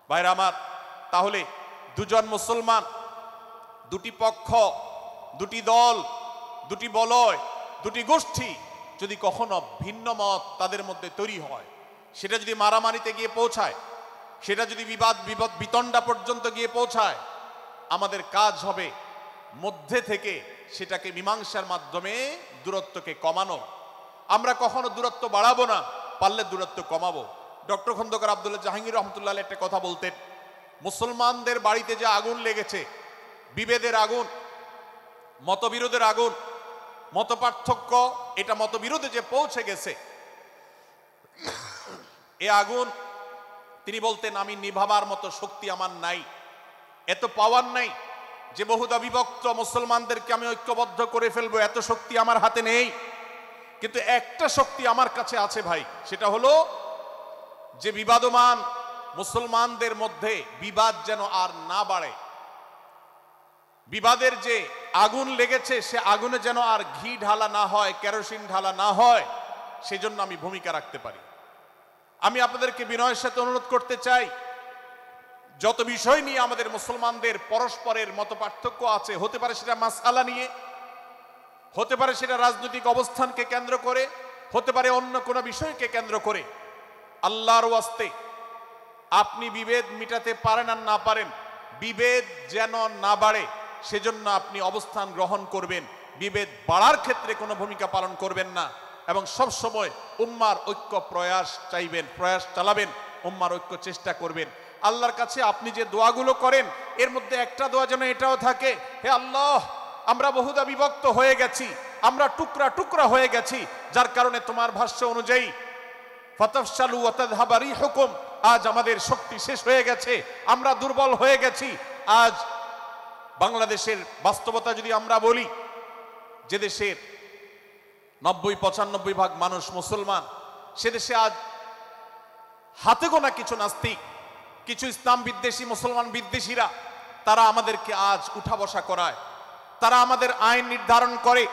ভাইরা আমার, তাহলে দুজন মুসলমান, দুটি পক্ষ, দুটি দল, দুটি বলয়, দুটি গোষ্ঠী যদি কখনো ভিন্ন মত তাদের মধ্যে তৈরি হয়, সেটা যদি মারামারিতে গিয়ে পৌঁছায়, সেটা যদি বিবাদ বিতণ্ডা পর্যন্ত গিয়ে পৌঁছায়, আমাদের কাজ হবে মধ্যে থেকে সেটাকে মীমাংসার মাধ্যমে দূরত্বকে কমানো। আমরা কখনো দূরত্ব বাড়াবো না, পারলে দূরত্ব কমাবো। ডক্টর খন্দকার আব্দুল্লাহ জাহাঙ্গীর রহমতুল্লাহ একটা কথা বলতেন, মুসলমানদের বাড়িতে যে আগুন লেগেছে, বিভেদের আগুন, মতবিরোধের আগুন, মত পার্থক্য, এটা মতবিরোধে যে পৌঁছে গেছে, এ আগুন তিনি বলতেন, আমি নিভাবার মতো শক্তি আমার নাই, এত পাওয়ার নাই যে বহুদা বিভক্ত মুসলমানদেরকে আমি ঐক্যবদ্ধ করে ফেলবো, এত শক্তি আমার হাতে নেই। কিন্তু একটা শক্তি আমার কাছে আছে ভাই, সেটা হলো যে বিবাদমান মুসলমানদের মধ্যে বিবাদ যেন আর না বাড়ে, বিবাদের যে আগুন লেগেছে সে আগুনে যেন আর ঘি ঢালা না হয়, কেরোসিন ঢালা না হয়, সেজন্য আমি ভূমিকা রাখতে পারি। আমি আপনাদেরকে বিনয়ের সাথে অনুরোধ করতে চাই, যত বিষয় নিয়ে আমাদের মুসলমানদের পরস্পরের মত পার্থক্য আছে, হতে পারে সেটা মাসআলা নিয়ে, হতে পারে সেটা রাজনৈতিক অবস্থানকে কেন্দ্র করে, হতে পারে অন্য কোনো বিষয়কে কেন্দ্র করে, আল্লাহর ওয়াস্তে আপনি বিভেদ মিটাতে পারেন আর না পারেন, বিভেদ যেন না বাড়ে সেজন্য আপনি অবস্থান গ্রহণ করবেন, বিভেদ বাড়ার ক্ষেত্রে কোনো ভূমিকা পালন করবেন না, এবং সব সময় উম্মার ঐক্য প্রয়াস চাইবেন, প্রয়াস চালাবেন, উম্মার ঐক্য চেষ্টা করবেন। আল্লাহর কাছে আপনি যে দোয়াগুলো করেন, এর মধ্যে একটা দোয়া যেন এটাও থাকে, হে আল্লাহ, আমরা বহুদা বিভক্ত হয়ে গেছি, আমরা টুকরা টুকরা হয়ে গেছি, যার কারণে তোমার ভাষ্য অনুযায়ী ফাতাফশালু ওয়া তাযহাবা রিহুকুম, আজ আমাদের শক্তি শেষ হয়ে গেছে, আমরা দুর্বল হয়ে গেছি। আজ বাংলাদেশের বাস্তবতা যদি আমরা বলি, যে দেশের 90-95 ভাগ মানুষ মুসলমান, সে দেশে আজ হাতে গোনা কিছু নাস্তিক, কিছু ইসলাম বিদ্বেষী, মুসলমান বিদ্বেষীরা, তারা আমাদেরকে আজ উঠা বসা করায়, তারা আমাদের আইন নির্ধারণ করে,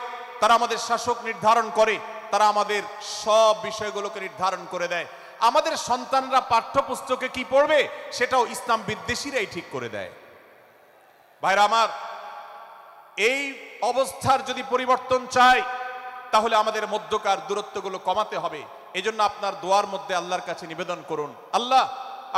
তারা আমাদের শাসক নির্ধারণ করে, তারা আমাদের সব বিষয়গুলোকে নির্ধারণ করে দেয়। আমাদের সন্তানরা পাঠ্যপুস্তকে কি পড়বে সেটাও ইসলাম বিদ্বেষীরাই ঠিক করে দেয়। ভাইরা আমার, এই অবস্থার যদি পরিবর্তন চাই তাহলে আমাদের মধ্যকার দূরত্বগুলো কমাতে হবে। এজন্য আপনার দোয়ার মধ্যে আল্লাহর কাছে নিবেদন করুন, আল্লাহ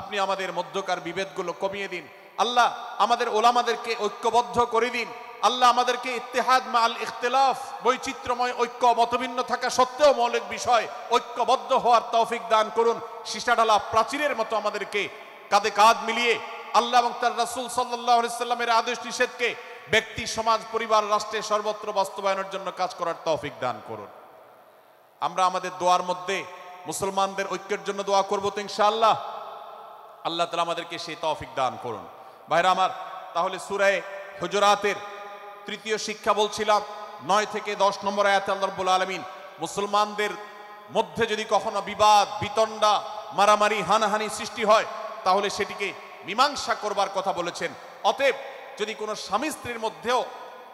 আপনি আমাদের মধ্যকার বিভেদগুলো কমিয়ে দিন, আল্লাহ আমাদের ওলামাদেরকে ঐক্যবদ্ধ করে দিন, আল্লাহ আমাদেরকে ইত্তেহাদ মাল ইখতিলাফ, বৈচিত্র্যময় ঐক্য, মতভিন্ন থাকা সত্ত্বেও মৌলিক বিষয় ঐক্যবদ্ধ হওয়ার তৌফিক দান করুন। সীসাঢালা প্রাচীরের মতো আমাদেরকে কাঁধে কাঁধ মিলিয়ে আল্লাহ এবং তার রাসূল সাল্লাল্লাহু আলাইহি সাল্লামের আদেশ নিষেধকে ব্যক্তি, সমাজ, পরিবার, রাষ্ট্রে সর্বত্র বাস্তবায়নের জন্য কাজ করার তৌফিক দান করুন। আমরা আমাদের দোয়ার মধ্যে মুসলমানদের ঐক্যের জন্য দোয়া করব তো ইনশাআল্লাহ। আল্লাহ তাআলা আমাদেরকে সেই তৌফিক দান করুন। ভাইরা আমার, তাহলে সূরা হুজুরাতের তৃতীয় শিক্ষা বলছিলাম 9 থেকে 10 নম্বর আয়াতে আল্লাহ রাব্বুল আলামিন মুসলমানদের মধ্যে যদি কখনো বিবাদ, বিতণ্ডা, মারামারি, হানাহানি সৃষ্টি হয় তাহলে সেটিকে মীমাংসা করবার কথা বলেছেন। অতএব যদি কোনো স্বামী স্ত্রীর মধ্যেও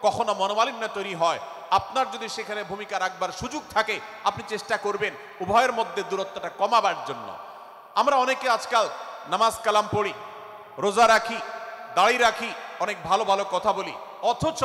কখনো মনোমালিন্য তৈরি হয়, আপনার যদি সেখানে ভূমিকা রাখবার সুযোগ থাকে, আপনি চেষ্টা করবেন উভয়ের মধ্যে দূরত্বটা কমাবার জন্য। আমরা অনেকে আজকাল নামাজ কালাম পড়ি, রোজা রাখি, দাড়ি রাখি, অনেক ভালো ভালো কথা বলি, অথচ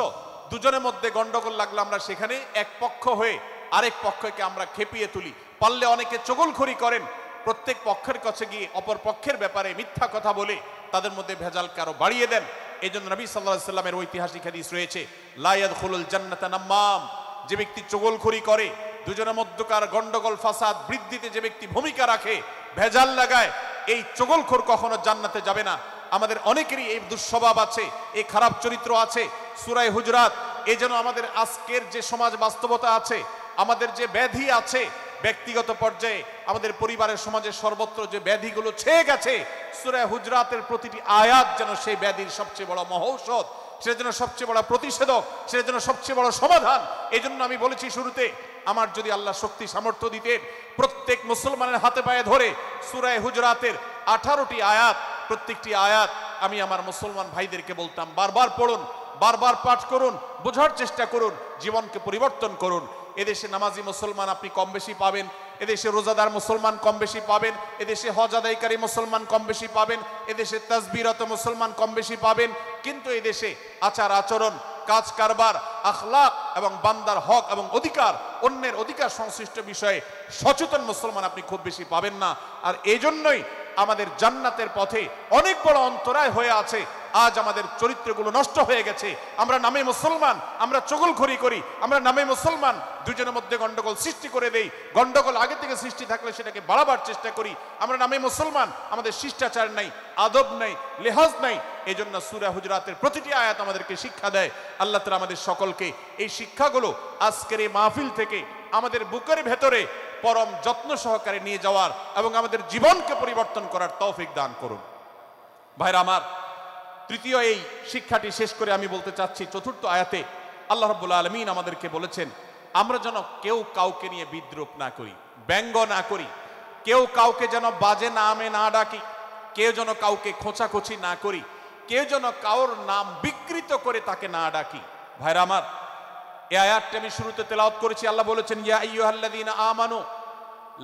দুজনের মধ্যে গন্ডগোল লাগলে আমরা সেখানে এক পক্ষ হয়ে আরেক পক্ষকে আমরা খেপিয়ে তুলি। পারলে অনেকে চগলখড়ি করেন, প্রত্যেক পক্ষের কাছে গিয়ে অপর পক্ষের ব্যাপারে মিথ্যা কথা বলে তাদের মধ্যে ভেজালকে আরো বাড়িয়ে দেন। এই জন্য নবী সাল্লাল্লাহু আলাইহি সাল্লামের ঐতিহাসিক হাদিস রয়েছে, লা ইয়াদখুলুল জান্নাতা নাম্মাম, যে ব্যক্তি চগলখড়ি করে, দুজনের মধ্যকার গন্ডগোল ফাসাদ বৃদ্ধিতে যে ব্যক্তি ভূমিকা রাখে, ভেজাল লাগায়, এই চগলখোর কখনো জান্নাতে যাবে না। আমাদের অনেকেরই এই দুঃস্বভাব আছে, এই খারাপ চরিত্র আছে। সূরা হুজুরাত এই জন্য আমাদের আজকের যে সমাজ বাস্তবতা আছে, আমাদের যে ব্যাধি আছে ব্যক্তিগত পর্যায়ে, আমাদের পরিবারের, সমাজের সর্বত্র যে ব্যাধিগুলো ছেয়ে গেছে, সূরা হুজুরাতের প্রতিটি আয়াত যেন সেই ব্যাধির সবচেয়ে বড় মহৌষধ, সেটার জন্য সবচেয়ে বড় প্রতিষেধক, সেটার জন্য সবচেয়ে বড় সমাধান। এই জন্য আমি বলেছি শুরুতে, আমার যদি আল্লাহ শক্তি সামর্থ্য দিতেন, প্রত্যেক মুসলমানের হাতে পায়ে ধরে সূরা হুজুরাতের 18টি আয়াত, প্রত্যেকটি আয়াত আমি আমার মুসলমান ভাইদেরকে বলতাম, বারবার পড়ুন, বারবার পাঠ করুন, বোঝার চেষ্টা করুন, জীবনকে পরিবর্তন করুন। এদেশে নামাজি মুসলমান আপনি কম বেশি পাবেন, এদেশে রোজাদার মুসলমান কম বেশি পাবেন, এদেশে হজ আদায়কারী মুসলমান কম বেশি পাবেন, এদেশে তাসবিহরত মুসলমান কম বেশি পাবেন, কিন্তু এদেশে আচার আচরণ, কাজ কারবার, আখলাক এবং বান্দার হক এবং অধিকার, অন্যের অধিকার সংশ্লিষ্ট বিষয়ে সচেতন মুসলমান আপনি খুব বেশি পাবেন না। আর এই জন্যই আমাদের জান্নাতের পথে অনেক বড় অন্তরায় হয়ে আছে। আজ আমাদের চরিত্রগুলো নষ্ট হয়ে গেছে। আমরা নামে মুসলমান, আমরা চগলখড়ি করি, আমরা নামে মুসলমান, দুজনের মধ্যে গন্ডগোল সৃষ্টি করে দেই। গন্ডগোল আগে থেকে সৃষ্টি থাকলে সেটাকে বাড়াবার চেষ্টা করি। আমরা নামে মুসলমান, আমাদের শিষ্টাচার নাই, আদব নাই, লেহাজ নাই। এই জন্য সূরা হুজুরাতের প্রতিটি আয়াত আমাদেরকে শিক্ষা দেয়। আল্লাহ তাআলা আমাদের সকলকে এই শিক্ষাগুলো আজকের এই মাহফিল থেকে আমাদের বুকের ভেতরে পরম যত্ন সহকারে নিয়ে যাওয়ার এবং আমাদের জীবনকে পরিবর্তন করার তৌফিক দান করুন। ভাইরা আমার, তৃতীয় এই শিক্ষাটি শেষ করে আমি বলতে চাচ্ছি, চতুর্থ আয়াতে আল্লাহ রাব্বুল আলামিন আমাদেরকে বলেছেন, আমরা যেন কেউ কাউকে নিয়ে বিদ্রূপ না করি, ব্যঙ্গ না করি, কেউ কাউকে যেন বাজে নামে না ডাকি, কেউ যেন কাউকে খোঁচাখুচি না করি, কেউ যেন কারোর নাম বিকৃত করে তাকে না ডাকি। ভাইরা আমার, এই আয়াতটি আমি শুরুতে তেলাওয়াত করেছি। আল্লাহ বলেছেন, ইয়া আইয়ুহাল্লাযীনা আমানু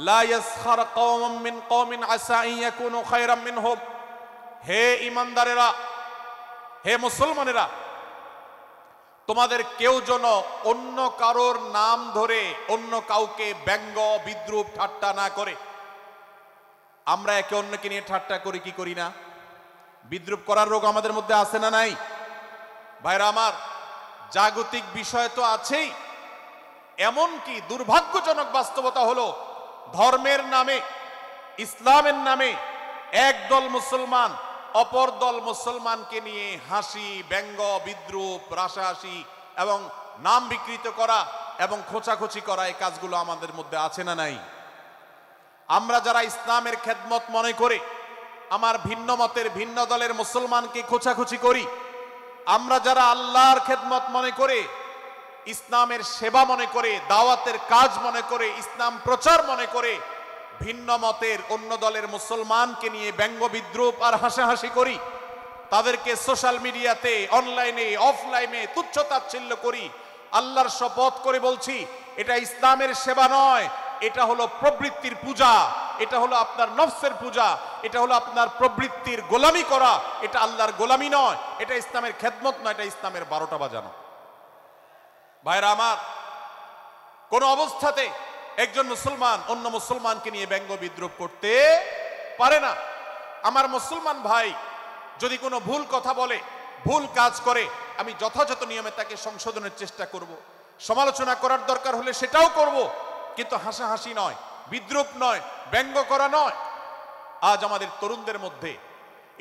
লা ইয়াসখার কওমুম মিন কওমিন আসা আন ইয়াকুনু খায়রাম মিনহুম। হে ঈমানদারেরা, হে মুসলমানেরা, তোমাদের কেউ যেন অন্য কারোর নাম ধরে অন্য কাউকে ব্যঙ্গ, বিদ্রূপ, ঠাট্টা না করে। আমরা একে অন্যকে নিয়ে ঠাট্টা করি কি করি না? বিদ্রূপ করার রোগ আমাদের মধ্যে আছে না নাই? ভাইরা আমার, জাগতিক বিষয় তো আছেই, এমনকি দুর্ভাগ্যজনক বাস্তবতা হলো ধর্মের নামে, ইসলামের নামে একদল মুসলমান অপর দল মুসলমানকে নিয়ে হাসি, ব্যঙ্গ, বিদ্রূপ, রাসাহাসি এবং নাম বিকৃত করা এবং খোঁচাখুচি করা, এই কাজগুলো আমাদের মধ্যে আছে না নাই? আমরা যারা ইসলামের খেদমত মনে করে আমার ভিন্ন মতের, ভিন্ন দলের মুসলমানকে খোঁচাখুচি করি, আমরা যারা আল্লাহর খেদমত মনে করে, ইসলামের সেবা মনে করে, দাওয়াতের কাজ মনে করে, ইসলাম প্রচার মনে করে ভিন্ন মতের অন্য দলের মুসলমানকে নিয়ে ব্যঙ্গ, বিদ্রূপ আর হাসাহাসি করি, তাদেরকে সোশ্যাল মিডিয়াতে, অনলাইনে, অফলাইনে তুচ্ছ তাচ্ছিল্য করি, আল্লাহর শপথ করে বলছি, এটা ইসলামের সেবা নয়, এটা হলো প্রবৃত্তির পূজা, এটা হলো আপনার নফসের পূজা, এটা হলো আপনার প্রবৃত্তির গোলামি করা, এটা আল্লাহর গোলামি নয়, এটা ইসলামের খেদমত নয়, এটা ইসলামের 12টা বাজানো। ভাইরা আমার, কোন অবস্থাতে একজন মুসলমান অন্য মুসলমানকে নিয়ে ব্যঙ্গ বিদ্রুপ করতে পারে না। আমার মুসলমান ভাই যদি কোনো ভুল কথা বলে, ভুল কাজ করে, আমি যথাযথ নিয়মে তাকে সংশোধনের চেষ্টা করব। সমালোচনা করার দরকার হলে সেটাও করব, কিন্তু হাসাহাসি নয়, বিদ্রুপ নয়, ব্যঙ্গ করা নয়। আজ আমাদের তরুণদের মধ্যে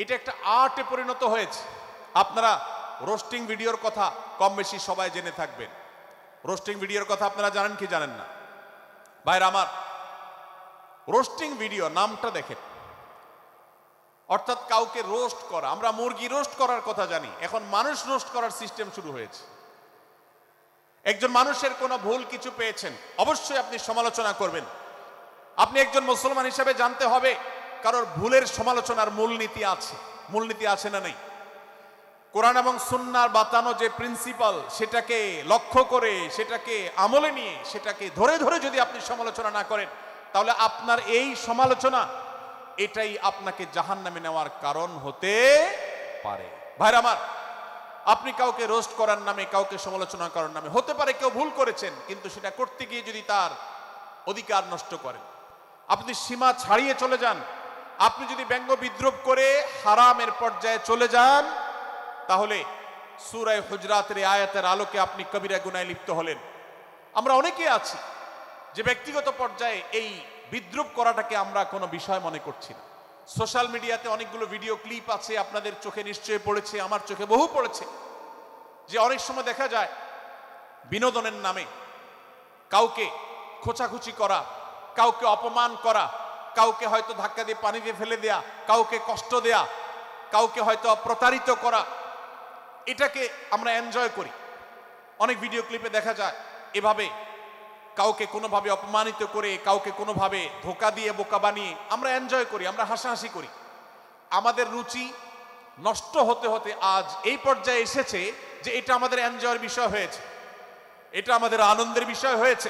এটা একটা আর্টে পরিণত হয়েছে। আপনারা রোস্টিং ভিডিওর কথা কম বেশি সবাই জেনে থাকবেন। রোস্টিং ভিডিওর কথা আপনারা জানেন কি জানেন না? ভাইরা আমার, রোস্টিং ভিডিও নামটা দেখেন, অর্থাৎ কাউকে রোস্ট করা। আমরা মুরগি রোস্ট করার কথা জানি, এখন মানুষ রোস্ট করার সিস্টেম শুরু হয়েছে। একজন মানুষের কোনো ভুল কিছু পেয়েছেন, অবশ্যই আপনি সমালোচনা করবেন। আপনি একজন মুসলমান হিসেবে জানতে হবে কারোর ভুলের সমালোচনার মূলনীতি আছে। মূলনীতি আছে না নেই? কোরআন এবং সুন্নাহর বাতানো যে প্রিন্সিপাল, সেটাকে লক্ষ্য করে, সেটাকে আমলে নিয়ে, সেটাকে ধরে ধরে যদি আপনি সমালোচনা না করেন, তাহলে আপনার এই সমালোচনা এটাই আপনাকে জাহান্নামে নেওয়ার কারণ হতে পারে। ভাইরা আমার, আপনি কাউকে রোস্ট করার নামে, কাউকে সমালোচনা করার নামে, হতে পারে কেউ ভুল করেছেন, কিন্তু সেটা করতে গিয়ে যদি তার অধিকার নষ্ট করেন, আপনি সীমা ছাড়িয়ে চলে যান, আপনি যদি ব্যঙ্গ বিদ্রুপ করে হারামের পর্যায়ে চলে যান, তাহলে সূরা হুজরাতের আয়াতের আলোকে আপনি কবিরা গুনাহে লিপ্ত হলেন। আমরা অনেকে আছি যে ব্যক্তিগত পর্যায়ে এই বিদ্রুপ করাটাকে আমরা কোনো বিষয় মনে করছি না। সোশ্যাল মিডিয়াতে অনেকগুলো ভিডিও ক্লিপ আছে, আপনাদের চোখে নিশ্চয়ই পড়েছে, আমার চোখে বহু পড়েছে, যে অনেক সময় দেখা যায় বিনোদনের নামে কাউকে খোঁচাখুচি করা, কাউকে অপমান করা, কাউকে হয়তো ধাক্কা দিয়ে পানি দিয়ে ফেলে দেয়া, কাউকে কষ্ট দেয়া, কাউকে হয়তো প্রতারিত করা, এটাকে আমরা এনজয় করি। অনেক ভিডিও ক্লিপে দেখা যায় এভাবে কাউকে কোনোভাবে অপমানিত করে, কাউকে কোনোভাবে ধোঁকা দিয়ে বোকা বানিয়ে আমরা এনজয় করি, আমরা হাসাহাসি করি। আমাদের রুচি নষ্ট হতে হতে আজ এই পর্যায়ে এসেছে যে এটা আমাদের এনজয়ের বিষয় হয়েছে, এটা আমাদের আনন্দের বিষয় হয়েছে।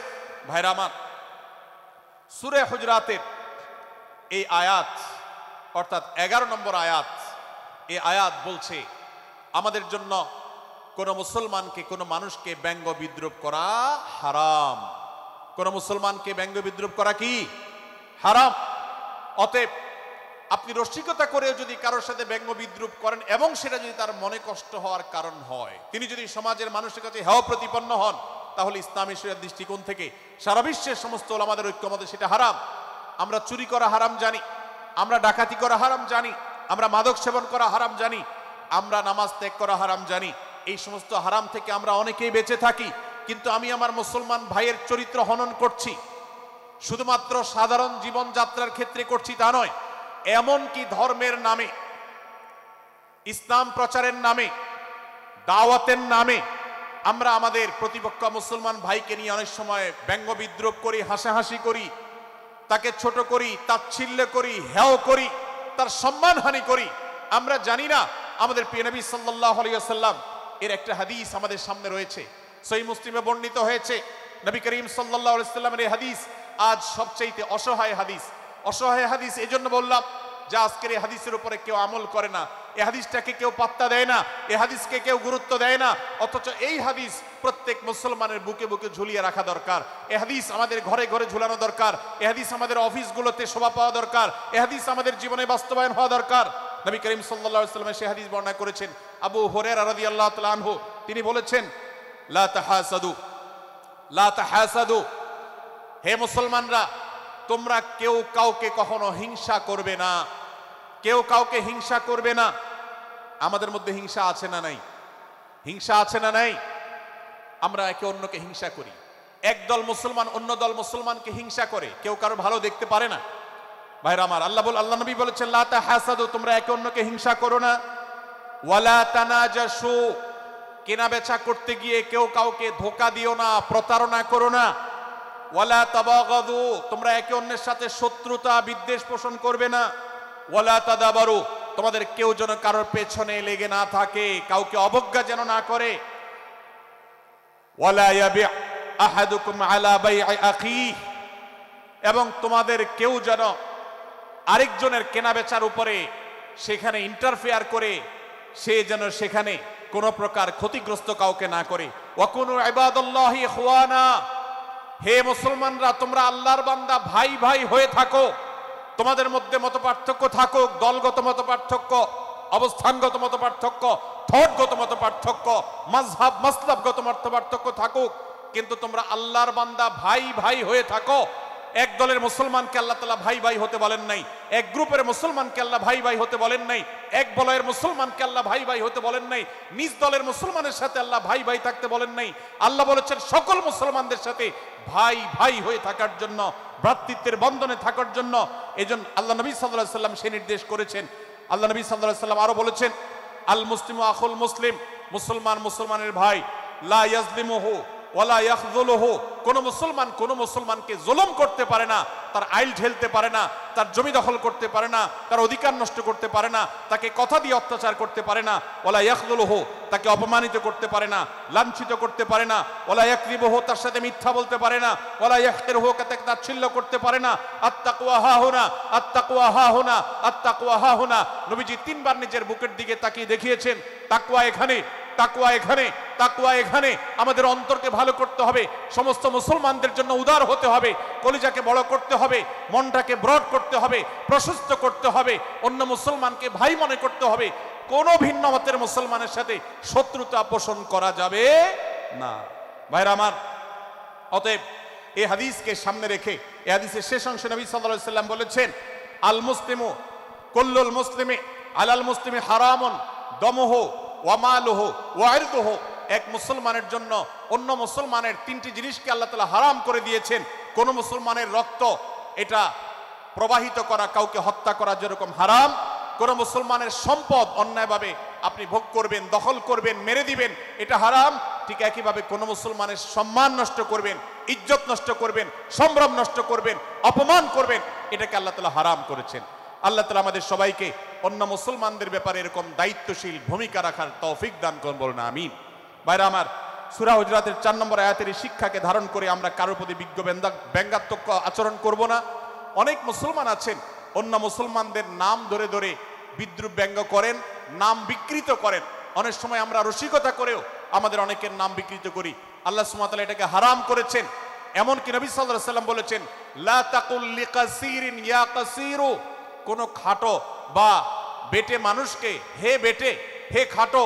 ভাইরা আমার, সূরা হুজরাতের এই আয়াত, অর্থাৎ 11 নম্বর আয়াত, এই আয়াত বলছে আমাদের জন্য কোন মুসলমানকে, কোন মানুষকে ব্যঙ্গ বিদ্রুপ করা হারাম। কোন মুসলমানকে ব্যঙ্গ বিদ্রুপ করা কি হারাম। অতএব আপনি রসিকতা করে যদি কারোর সাথে ব্যঙ্গ বিদ্রুপ করেন এবং সেটা যদি তার মনে কষ্ট হওয়ার কারণ হয়, তিনি যদি সমাজের মানুষের কাছে হেয় প্রতিপন্ন হন, তাহলে ইসলামী শরিয়ার দৃষ্টিকোণ থেকে সারা বিশ্বের সমস্ত ওলামাদের ঐক্যমতে সেটা হারাম। আমরা চুরি করা হারাম জানি, আমরা ডাকাতি করা হারাম জানি, আমরা মাদক সেবন করা হারাম জানি, আমরা নামাজ ত্যাগ করা হারাম জানি। এই সমস্ত হারাম থেকে আমরা অনেকেই বেঁচে থাকি, কিন্তু আমি আমার মুসলমান ভাইয়ের চরিত্র হনন করছি, শুধুমাত্র সাধারণ জীবনযাত্রার ক্ষেত্রে করছি তা নয়, এমনকি ধর্মের নামে, ইসলাম প্রচারের নামে, দাওয়াতের নামে আমরা আমাদের প্রতিপক্ষ মুসলমান ভাইকে নিয়ে অনেক সময় ব্যঙ্গ বিদ্রুপ করি, হাসাহাসি করি, তাকে ছোট করি, তাচ্ছিল্য করি, হেয় করি, তার সম্মানহানি করি। আমরা জানি না আমাদের প্রিয় নবী সাল্লাল্লাহু আলাইহি ওয়াসাল্লাম এর একটা হাদিস আমাদের সামনে রয়েছে, সহিহ মুসলিমে বর্ণিত হয়েছে। নবী করিম সাল্লাল্লাহু আলাইহি ওয়াসাল্লামের এই হাদিস আজ সবচেয়ে অসহায় হাদিস। অসহায় হাদিস এজন্য বললাম যে আজকের এই হাদিসের উপরে কেউ আমল করে না, এই হাদিসটাকে কেউ পাত্তা দেয় না, এই হাদিসকে কেউ গুরুত্ব দেয় না, অথচ এই হাদিস প্রত্যেক মুসলমানের বুকে বুকে ঝুলিয়ে রাখা দরকার। এই হাদিস আমাদের ঘরে ঘরে ঝুলানো দরকার, এই হাদিস আমাদের অফিসগুলোতে শোভা পাওয়া দরকার, এই হাদিস আমাদের জীবনে বাস্তবায়ন হওয়া দরকার। নবী করিম সাল্লাল্লাহু আলাইহি ওয়াসাল্লাম সেই হাদিস বর্ণনা করেছেন। আবু হুরায়রা রাদিয়াল্লাহু তাআলা আনহু তিনি বলেছেন, লা তাহাসাদু, লা তাহাসাদু, হে মুসলমানরা, তোমরা কেউ কাউকে কখনো হিংসা করবে না, কেউ কাউকে হিংসা করবে না। আমাদের মধ্যে হিংসা আছে না নাই? হিংসা আছে না নাই? আমরা একে অন্যকে হিংসা করি। একদল মুসলমান অন্য দল মুসলমানকে হিংসা করে, কেউ কারো ভালো দেখতে পারে না। ভাইরা আমার, আল্লাহ নবী বলেছেন, লা তাহাসাদু, তোমরা একে অন্যকে হিংসা করো না। ওয়ালা তানাজাসু, কেনা বেচা করতে গিয়ে কেউ কাউকে ধোঁকা দিও না, প্রতারণা করো না। ওয়ালা তাবাগাদু, তোমরা একে অন্যের সাথে শত্রুতা বিদ্বেষ পোষণ করবে না। ওয়ালা তাদাবারু, তোমাদের কেউ যেন কারোর পেছনে লেগে না থাকে, কাউকে অবজ্ঞা যেন না করে। ওয়ালা ইয়াবি আহাদুকুম আলা বাই'i আখিহি, এবং তোমাদের কেউ যেন আরেকজনের কেনাবেচার উপরে সেখানে ইন্টারফেয়ার করে সে যেন সেখানে কোন প্রকার ক্ষতিগ্রস্ত কাউকে না করে। ওয়াকুনু ইবাদাল্লাহি ইখওয়ানা, হে মুসলমানরা তোমরা আল্লাহর বান্দা ভাই ভাই হয়ে থাকো। তোমাদের মধ্যে মতপার্থক্য থাকুক, দলগত মতপার্থক্য, অবস্থানগত মতপার্থক্য, থটগত মতপার্থক্য, মাযহাব মাসলাবগত মতপার্থক্য থাকুক, কিন্তু তোমরা আল্লাহর বান্দা ভাই ভাই হয়ে থাকো। এক দলের মুসলমানকে আল্লাহ তাআলা ভাই ভাই হতে বলেন নাই, এক গ্রুপের মুসলমানকে আল্লাহ ভাই ভাই হতে বলেন নাই, এক বলয়ের মুসলমানকে আল্লাহ ভাই ভাই হতে বলেন নাই, নিজ দলের মুসলমানের সাথে আল্লাহ ভাই ভাই থাকতে বলেন নাই। আল্লাহ বলেছেন সকল মুসলমানদের সাথে ভাই ভাই হয়ে থাকার জন্য, ভ্রাতৃত্বের বন্ধনে থাকার জন্য। এজন্য আল্লাহ নবী সাল্লাল্লাহু আলাইহি ওয়াসাল্লাম সে নির্দেশ করেছেন। আল্লাহ নবী সাল্লাল্লাহু আলাইহি ওয়াসাল্লাম আরো বলেছেন, আল মুসলিমু আখুল মুসলিম, মুসলমান মুসলমানের ভাই, লা ইয়াজলিমুহু ওয়ালা ইয়াখযুলুহু, কোন মুসলমান কোন মুসলমানকে জুলুম করতে পারে না, তার আইল ঢেলতে পারে না, তার জমি দখল করতে পারে না, তার অধিকার নষ্ট করতে পারে না, তাকে কথা দিয়ে অত্যাচার করতে পারে না, ওয়ালা ইয়াখযুলুহু, তাকে অপমানিত করতে পারে না, লাঞ্ছিত করতে পারে না, ওয়ালা ইয়াকযিবুহু, তার সাথে মিথ্যা বলতে পারে না, ওয়ালা ইয়াহকিরুহু, তাকে তাচ্ছিল্য করতে পারে না। আত্তাকওয়া হাহুনা, আত্তাকওয়া হাহুনা, আত্তাকওয়া হাহুনা। নবীজি তিনবার নিজের বুকের দিকে তাকিয়ে দেখিয়েছেন, তাকওয়া এখানে, তাকওয়া এখানে, তাকওয়া এখানে। আমাদের অন্তরকে ভালো করতে হবে, সমস্ত মুসলমানদের জন্য উদার হতে হবে, কলিজাকে বড় করতে হবে, মনটাকে ব্রড করতে হবে, প্রশস্ত করতে হবে, অন্য মুসলমানকে ভাই মনে করতে হবে। কোন ভিন্ন মতের মুসলমানের সাথে শত্রুতা পোষণ করা যাবে না। ভাইরা আমার, অতএব এই হাদিসকে সামনে রেখে এই হাদিসের শেষ অংশে নবী সাল্লাল্লাহু আলাইহি ওয়াসাল্লাম বলেছেন, আল মুসলিমু কুল্লুল মুসলিমি আলাল মুসলিমি হারামুন দমুহু ওয়া মালুহু ওয়া ইরদুহু। এক মুসলমানের জন্য অন্য মুসলমানের তিনটি জিনিসকে আল্লাহ তাআলা হারাম করে দিয়েছেন। কোন মুসলমানের রক্ত এটা প্রবাহিত করা, কাউকে হত্যা করা যেরকম হারাম, কোন মুসলমানের সম্পদ অন্যায়ভাবে আপনি ভোগ করবেন, দখল করবেন, মেরে দিবেন, এটা হারাম। ঠিক একইভাবে কোন মুসলমানের সম্মান নষ্ট করবেন, ইজ্জত নষ্ট করবেন, সম্ভ্রম নষ্ট করবেন, অপমান করবেন, এটাকে আল্লাহ তাআলা হারাম করেছেন। আল্লাহ তাআলা আমাদের সবাইকে অন্য মুসলমানদের ব্যাপারে এরকম দায়িত্বশীল ভূমিকা রাখার তৌফিক দান করুন, বলুন আমিন। ভাইরা আমার, সূরা হুজরাতের 4 নম্বর আয়াতের এই শিক্ষাকে ধারণ করে আমরা কারোর প্রতি ব্যঙ্গাত্মক আচরণ করব না। অনেক মুসলমান আছেন অন্য মুসলমানদের নাম ধরে ধরে বিদ্রুপ ব্যঙ্গ করেন, নাম বিকৃত করেন। অনেক সময় আমরা রসিকতা করেও আমাদের অনেকের নাম বিকৃত করি। আল্লাহ সুবহানাহু ওয়া তাআলা এটাকে হারাম করেছেন। এমনকি নবী সাল্লাল্লাহু আলাইহি ওয়াসাল্লাম বলেছেন, লা তাকুল লিকাসিরিন ইয়া কাসিরু, কোন খাটো বা বেটে মানুষকে হে বেটে, হে খাটো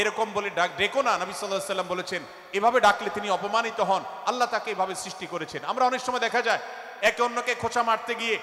এরকম বলে ডেকো না। নবী সাল্লাল্লাহু আলাইহি ওয়াসাল্লাম বলেছেন, এভাবে ডাকলে তিনি অপমানিত হন। আল্লাহ তাকে এভাবে সৃষ্টি করেছেন। আমরা অনেক সময় দেখা যায় একে অন্যকে খোঁচা মারতে গিয়ে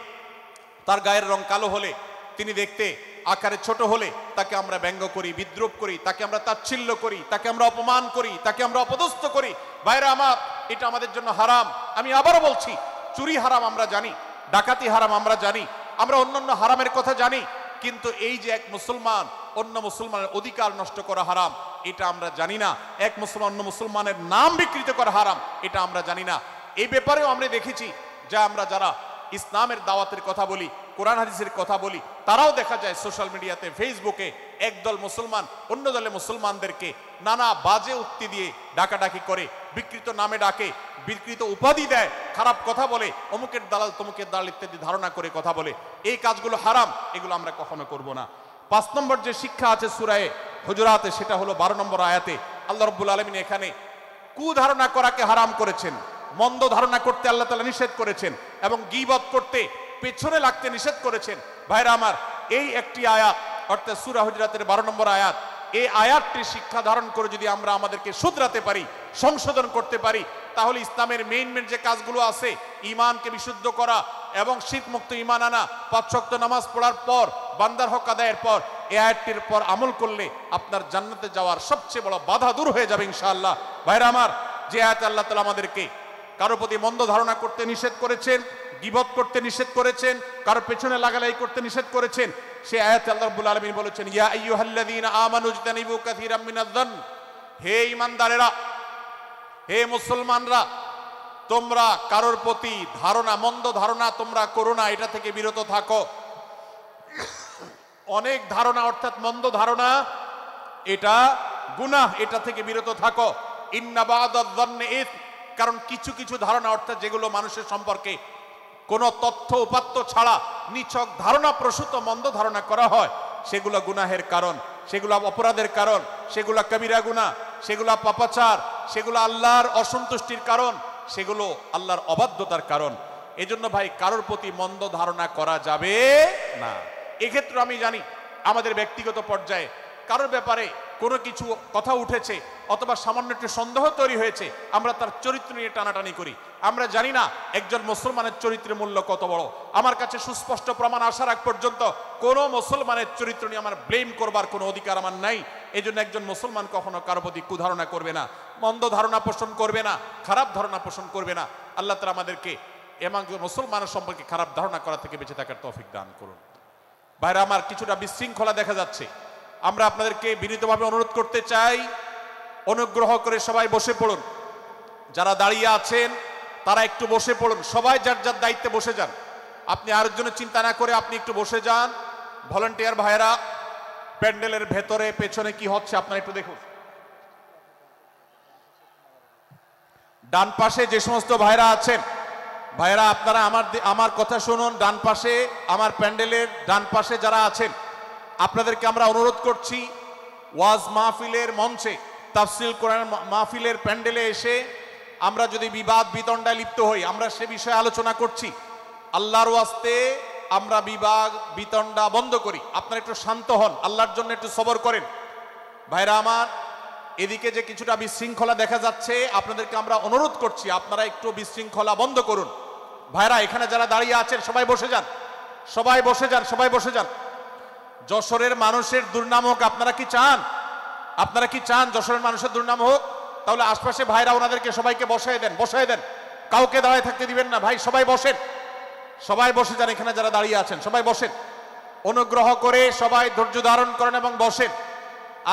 তার গায়ের রং কালো হলে, তিনি দেখতে আকারে ছোট হলে তাকে আমরা ব্যঙ্গ করি, বিদ্রুপ করি, তাকে আমরা তাচ্ছিল্য করি, তাকে আমরা অপমান করি, তাকে আমরা অপদস্থ করি। ভাইরা আমার, এটা আমাদের জন্য হারাম। আমি আবারও বলছি, চুরি হারাম আমরা জানি, ডাকাতি হারাম আমরা জানি, আমরা অন্যান্য হারামের কথা জানি, কিন্তু এই যে এক মুসলমান অন্য মুসলমানের অধিকার নষ্ট করা হারাম, এটা আমরা জানি না। এক মুসলমান অন্য মুসলমানের নাম বিকৃত করা হারাম, এটা আমরা জানি না। এই ব্যাপারেও আমরা দেখেছি যে আমরা যারা ইসলামের দাওয়াতের কথা বলি, কোরআন হাদিসের কথা বলি, তারাও দেখা যায় সোশ্যাল মিডিয়াতে, ফেসবুকে একদল মুসলমান অন্য দলে মুসলমানদেরকে নানা বাজে উক্তি দিয়ে ডাকাডাকি করে, বিকৃত নামে ডাকে, বিকৃত উপাধি দেয়, খারাপ কথা বলে, অমুকের দালাল তমুকের দালাল ইত্যাদি ধারণা করে কথা বলে। এই কাজগুলো হারাম, এগুলো আমরা কখনো করব না। 5 নম্বর যে শিক্ষা আছে সূরা হুজুরাতে, সেটা হলো 12 নম্বর আয়াতে আল্লাহ রাব্বুল আলামিন এখানে কুধারণা করাকে হারাম করেছেন, মন্দ ধারণা করতে আল্লাহ তাআলা নিষেধ করেছেন, এবং গীবত করতে, পেছনে লাগতে নিষেধ করেছেন। ভাইরা আমার, এই একটি আয়াত অর্থাৎ সূরা হুজুরাতের 12 নম্বর আয়াত, এই আয়াতটি শিক্ষা ধারণ করে যদি আমরা আমাদেরকে শুধরাতে পারি, সংশোধন করতে পারি, তাহলে ইসলামের মেইন যে কাজগুলো আছে, ঈমানকে বিশুদ্ধ করা এবং শিরক মুক্ত ঈমান আনা, 5 ওয়াক্ত নামাজ পড়ার পর, বান্দার হক আদায়ের পর, এই আয়াতটির পর আমল করলে আপনার জান্নাতে যাওয়ার সবচেয়ে বড় বাধা দূর হয়ে যাবে ইনশাআল্লাহ। ভাইরা আমার, যে আয়াতে আল্লাহ তাআলা আমাদেরকে কারো প্রতি মন্দ ধারণা করতে নিষেধ করেছেন, গীবত করতে নিষেধ করেছেন, কারো পেছনে লাগালাই করতে নিষেধ করেছেন, সেই আয়াতে আল্লাহ রাব্বুল আলামিন বলেছেন, ইয়া আইয়ুহাল্লাযীনা আমানু ইজতানিবু কাসীরাম মিনায-যন্ন, হে ঈমানদারেরা, হে মুসলমানরা, তোমরা কারোর প্রতি ধারণা, মন্দ ধারণা তোমরা করো না, এটা থেকে বিরত থাকো। অনেক ধারণা অর্থাৎ মন্দ ধারণা, এটা গুনাহ, এটা থেকে বিরত থাকো। ইন্না বা'দায-যন্নি ইসম, কারণ কিছু কিছু ধারণা অর্থাৎ যেগুলো মানুষের সম্পর্কে কোনো তথ্য উপাত্ত ছাড়া নিছক ধারণা প্রসূত মন্দ ধারণা করা হয়, সেগুলো গুনাহের কারণ, সেগুলো অপরাধের কারণ, সেগুলো কবিরা গুনাহ, সেগুলো পাপাচার, সেগুলো আল্লাহর অসন্তুষ্টির কারণ, সেগুলো আল্লাহর অবাধ্যতার কারণ। এজন্য ভাই কারোর প্রতি মন্দ ধারণা করা যাবে না। এক্ষেত্রে আমি জানি আমাদের ব্যক্তিগত পর্যায়ে কারোর ব্যাপারে কোনো কিছু কথা উঠেছে অথবা সামান্য একটু সন্দেহ তৈরি হয়েছে, আমরা তার চরিত্র নিয়ে টানাটানি করি। আমরা জানি না একজন মুসলমানের চরিত্রের মূল্য কত বড়। আমার কাছে সুস্পষ্ট প্রমাণ আসার আগ পর্যন্ত কোনো মুসলমানের চরিত্র নিয়ে আমার ব্লেম করবার কোনো অধিকার আমার নাই। এই জন্য একজন মুসলমান কখনো কারো প্রতি কুধারণা করবে না, মন্দ ধারণা পোষণ করবে না, খারাপ ধারণা পোষণ করবে না। আল্লাহ তাআলা আমাদেরকে এবং মুসলমানের সম্পর্কে খারাপ ধারণা করা থেকে বেঁচে থাকার তৌফিক দান করুন। ভাইরা আমার, কিছুটা বিশৃঙ্খলা দেখা যাচ্ছে। আমরা আপনাদেরকে বিনীতভাবে অনুরোধ করতে চাই, অনুগ্রহ করে সবাই বসে পড়ুন। যারা দাঁড়িয়ে আছেন তারা একটু বসে পড়ুন, সবাই যার যার দায়িত্বে বসে যান। আপনি আরেকজনের চিন্তা না করে আপনি একটু বসে যান। ভলান্টিয়ার ভাইরা প্যান্ডেলের ভেতরে পেছনে কি হচ্ছে আপনারা একটু দেখুন। ডান পাশে যে সমস্ত ভাইরা আছেন, ভাইরা আপনারা আমার কথা শুনুন। ডান পাশে আমার প্যান্ডেলের ডান পাশে যারা আছেন আপনাদেরকে আমরা অনুরোধ করছি, ওয়াজ মাহফিলের মঞ্চে, তাফসীর কোরআন মাহফিলের প্যান্ডেলে এসে আমরা যদি বিবাদ বিতণ্ডায় লিপ্ত হই, আমরা সে বিষয়ে আলোচনা করছি, আল্লাহর ওয়াস্তে আমরা বিবাদ বিতণ্ডা বন্ধ করি। আপনারা একটু শান্ত হন, আল্লাহর জন্য একটু সবর করেন। ভাইরা আমার, এদিকে যে কিছুটা বিশৃঙ্খলা দেখা যাচ্ছে, আপনাদেরকে আমরা অনুরোধ করছি আপনারা একটু বিশৃঙ্খলা বন্ধ করুন। ভাইরা এখানে যারা দাঁড়িয়ে আছেন সবাই বসে যান, সবাই বসে যান, সবাই বসে যান। যশোরের মানুষের দুর্নাম হোক আপনারা কি চান? আপনারা কি চান যশোরের মানুষের দুর্নাম হোক? তাহলে আশপাশে ভাইরা ওনাদেরকে সবাইকে বসায় দেন, বসায় দেন, কাউকে দাঁড়ায় থাকতে দিবেন না। ভাই সবাই বসেন, সবাই বসে যান। এখানে যারা দাঁড়িয়ে আছেন সবাই বসেন, অনুগ্রহ করে সবাই ধৈর্য ধারণ করেন এবং বসেন।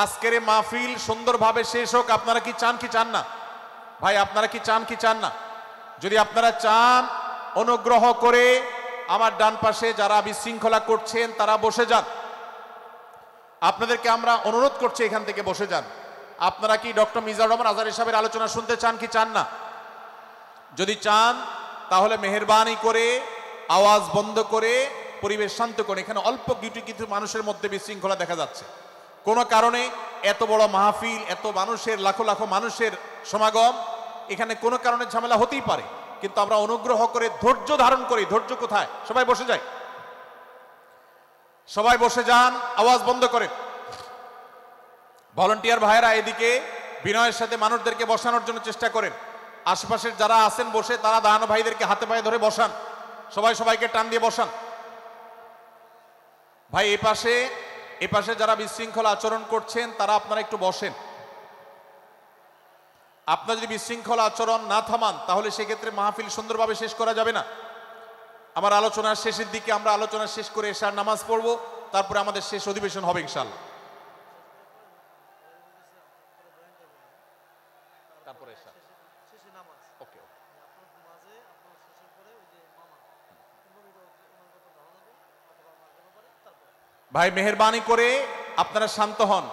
আজকের মাহফিল সুন্দরভাবে শেষ হোক। আপনারা কি চান কি চান না? ভাই আপনারা কি চান কি চান না? যদি আপনারা চান, অনুগ্রহ করে আমার ডান পাশে যারা বিশৃঙ্খলা করছেন তারা বসে যান। আপনাদেরকে আমরা অনুরোধ করছি এখান থেকে বসে যান। আপনারা কি ডক্টর মিজানুর রহমান আজহারী সাহেবের আলোচনা শুনতে চান কি চান না? যদি চান তাহলে মেহেরবানি করে আওয়াজ বন্ধ করে পরিবেশ শান্ত করে। এখানে অল্প কিছু মানুষের মধ্যে বিশৃঙ্খলা দেখা যাচ্ছে। কোনো কারণে এত বড় মাহফিল, এত মানুষের, লাখো লাখো মানুষের সমাগম, এখানে কোনো কারণে ঝামেলা হতেই পারে, কিন্তু আমরা অনুগ্রহ করে ধৈর্য ধারণ করি। ধৈর্য কোথায়? সবাই বসে যায়, সবাই বসে যান, আওয়াজ বন্ধ করে। ভলান্টিয়ার ভাইরা এদিকে বিনয়ের সাথে মানুষদেরকে বসানোর জন্য চেষ্টা করেন। আশেপাশের যারা আছেন বসে, তারা দাঁড়ানো ভাইদেরকে হাতে পায়ে ধরে বসান, সবাই সবাইকে টান দিয়ে বসান। ভাই এপাশে যারা বিশৃঙ্খলা আচরণ করছেন তারা আপনারা একটু বসেন। আপনারা যদি বিশৃঙ্খলা আচরণ না থামান তাহলে সেক্ষেত্রে মাহফিল সুন্দরভাবে শেষ করা যাবে না। আমার আলোচনার শেষের দিকে আমরা আলোচনা শেষ করে এশার নামাজ পড়ব, তারপরে আমাদের শেষ অধিবেশন হবে ইনশাআল্লাহ। তারপরে এশার শেষে নামাজ। ওকে ওকে। ভাই মেহেরবানি করে আপনারা শান্ত হন।